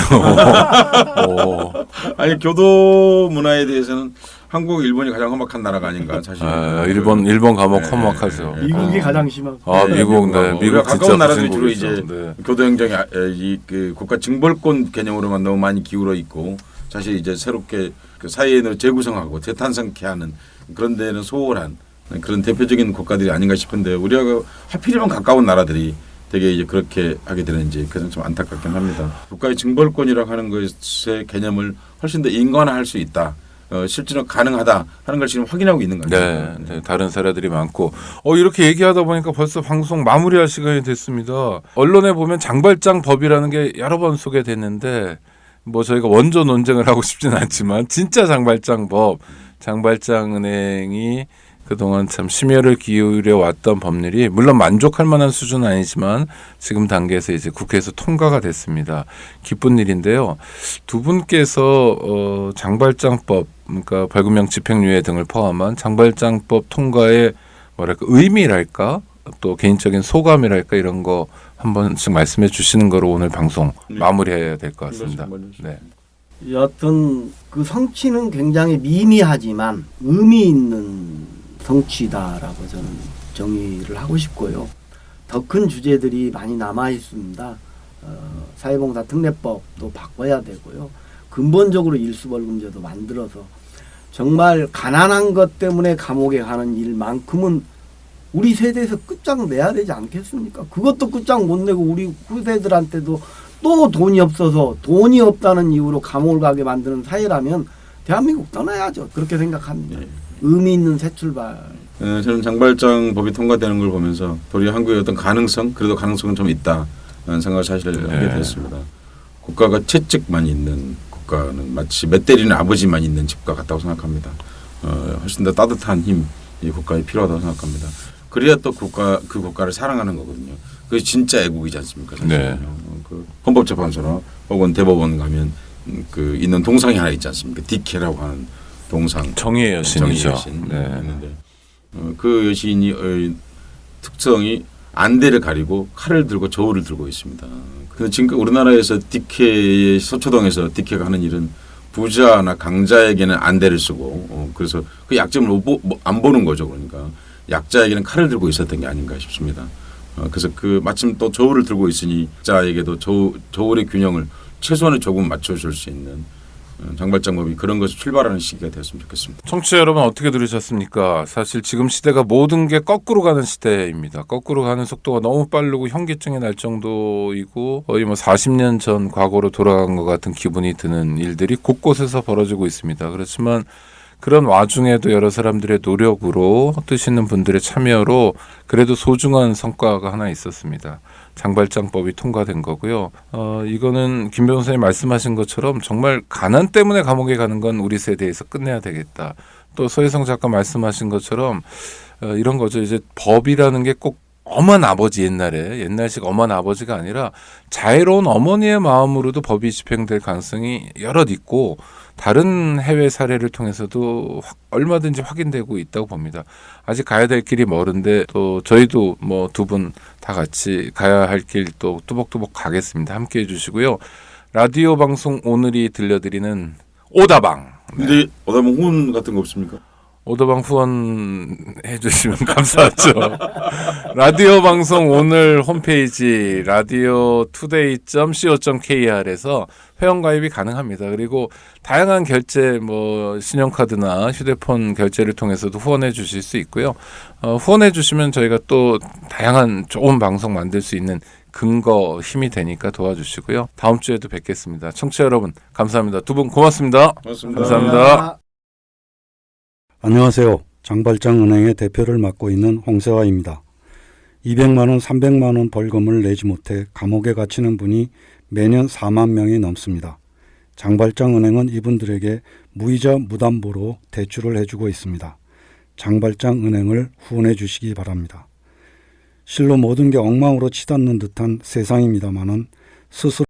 Speaker 2: 아니 교도 문화에 대해서는 한국, 일본이 가장 험악한 나라가 아닌가 사실.
Speaker 1: 일본 감옥
Speaker 2: 네.
Speaker 1: 험악하죠.
Speaker 3: 미국이 가장 심하고.
Speaker 1: 미국, 네,
Speaker 2: 우리가
Speaker 1: 미국
Speaker 2: 가까운
Speaker 1: 진짜
Speaker 2: 나라들이 주로
Speaker 1: 선진국이죠.
Speaker 2: 이제
Speaker 1: 네.
Speaker 2: 교도 행정에 그 국가 징벌권 개념으로만 너무 많이 기울어 있고 사실 이제 새롭게 그 사회인을 재구성하고 재탄생케 하는 그런 데는 소홀한 그런 대표적인 국가들이 아닌가 싶은데 우리가 하필이면 가까운 나라들이 되게 이제 그렇게 하게 되는지 그래서 좀 안타깝긴 합니다. 국가의 징벌권이라고 하는 것의 개념을 훨씬 더 인간화할 수 있다. 실제로 가능하다 하는 걸 지금 확인하고 있는 거죠.
Speaker 1: 네, 다른 사례들이 많고 이렇게 얘기하다 보니까 벌써 방송 마무리할 시간이 됐습니다. 언론에 보면 장발장 법이라는 게 여러 번 소개됐는데 뭐 저희가 원조 논쟁을 하고 싶지는 않지만 진짜 장발장 법, 장발장 은행이 그동안 참 심혈을 기울여 왔던 법률이 물론 만족할 만한 수준은 아니지만 지금 단계에서 이제 국회에서 통과가 됐습니다. 기쁜 일인데요. 두 분께서 장발장법, 그러니까 벌금형 집행유예 등을 포함한 장발장법 통과의 뭐랄까 의미랄까 또 개인적인 소감이랄까 이런 거 한 번씩 말씀해 주시는 거로 오늘 방송 마무리해야 될 것 같습니다. 네.
Speaker 3: 여튼 그 성취는 굉장히 미미하지만 의미 있는 성취다라고 저는 정의를 하고 싶고요. 더 큰 주제들이 많이 남아 있습니다. 사회봉사 특례법도 바꿔야 되고요. 근본적으로 일수벌금제도 만들어서 정말 가난한 것 때문에 감옥에 가는 일만큼은 우리 세대에서 끝장 내야 되지 않겠습니까? 그것도 끝장 못 내고 우리 후세들한테도 또 돈이 없어서 돈이 없다는 이유로 감옥을 가게 만드는 사회라면 대한민국 떠나야죠. 그렇게 생각합니다. 의미 있는 새 출발.
Speaker 2: 저는 장발장 법이 통과되는 걸 보면서 도리어 한국의 어떤 가능성, 그래도 가능성은 좀 있다라는 생각을 사실 하게 됐습니다. 국가가 채찍만 있는 국가는 마치 몇 때리는 아버지만 있는 집과 같다고 생각합니다. 훨씬 더 따뜻한 힘, 이 국가에 필요하다고 생각합니다. 그래야 또 그 국가를 사랑하는 거거든요. 그게 진짜 애국이지 않습니까? 사실은요.
Speaker 1: 네.
Speaker 2: 그 헌법재판소나 혹은 대법원 가면 그 있는 동상이 하나 있지 않습니까? 디케라고 하는 동상.
Speaker 1: 정의의 여신이죠.
Speaker 2: 정의의 여신
Speaker 1: 네.
Speaker 2: 있는데 그 여신이 특성이 안대를 가리고 칼을 들고 저울을 들고 있습니다. 근데 지금 우리나라에서 디케의 서초동에서 디케가 하는 일은 부자나 강자에게는 안대를 쓰고 그래서 그 약점을 안 보는 거죠. 그러니까 약자에게는 칼을 들고 있었던 게 아닌가 싶습니다. 그래서 그 마침 또 저울을 들고 있으니 자에게도 저울의 균형을 최소한의 조금 맞춰줄 수 있는 장발장법이 그런 것을 출발하는 시기가 됐으면 좋겠습니다.
Speaker 1: 청취자 여러분 어떻게 들으셨습니까? 사실 지금 시대가 모든 게 거꾸로 가는 시대입니다. 거꾸로 가는 속도가 너무 빠르고 현기증이 날 정도이고 거의 뭐 40년 전 과거로 돌아간 것 같은 기분이 드는 일들이 곳곳에서 벌어지고 있습니다. 그렇지만 그런 와중에도 여러 사람들의 노력으로 뜻 있는 분들의 참여로 그래도 소중한 성과가 하나 있었습니다. 장발장법이 통과된 거고요. 이거는 김 변호사님 말씀하신 것처럼 정말 가난 때문에 감옥에 가는 건 우리 세대에서 끝내야 되겠다. 또 서혜성 작가 말씀하신 것처럼 이런 거죠. 이제 법이라는 게 꼭 엄한 아버지 옛날식 엄한 아버지가 아니라 자애로운 어머니의 마음으로도 법이 집행될 가능성이 여럿 있고 다른 해외 사례를 통해서도 얼마든지 확인되고 있다고 봅니다. 아직 가야 될 길이 멀은데 또 저희도 뭐 두 분 다 같이 가야 할 길 또 뚜벅뚜벅 가겠습니다. 함께해 주시고요. 라디오 방송 오늘이 들려드리는 오다방.
Speaker 2: 근데 오다방 후원 같은 거 없습니까?
Speaker 1: 오더방 후원해 주시면 감사하죠. 라디오 방송 오늘 홈페이지 radiotoday.co.kr에서 회원 가입이 가능합니다. 그리고 다양한 결제 뭐 신용카드나 휴대폰 결제를 통해서도 후원해 주실 수 있고요. 후원해 주시면 저희가 또 다양한 좋은 방송 만들 수 있는 근거 힘이 되니까 도와주시고요. 다음 주에도 뵙겠습니다. 청취자 여러분 감사합니다. 두 분 고맙습니다.
Speaker 2: 고맙습니다.
Speaker 1: 감사합니다.
Speaker 4: 안녕하세요. 장발장은행의 대표를 맡고 있는 홍세화입니다. 200만 원, 300만 원 벌금을 내지 못해 감옥에 갇히는 분이 매년 4만 명이 넘습니다. 장발장은행은 이분들에게 무이자 무담보로 대출을 해주고 있습니다. 장발장은행을 후원해 주시기 바랍니다. 실로 모든 게 엉망으로 치닫는 듯한 세상입니다마는 스스로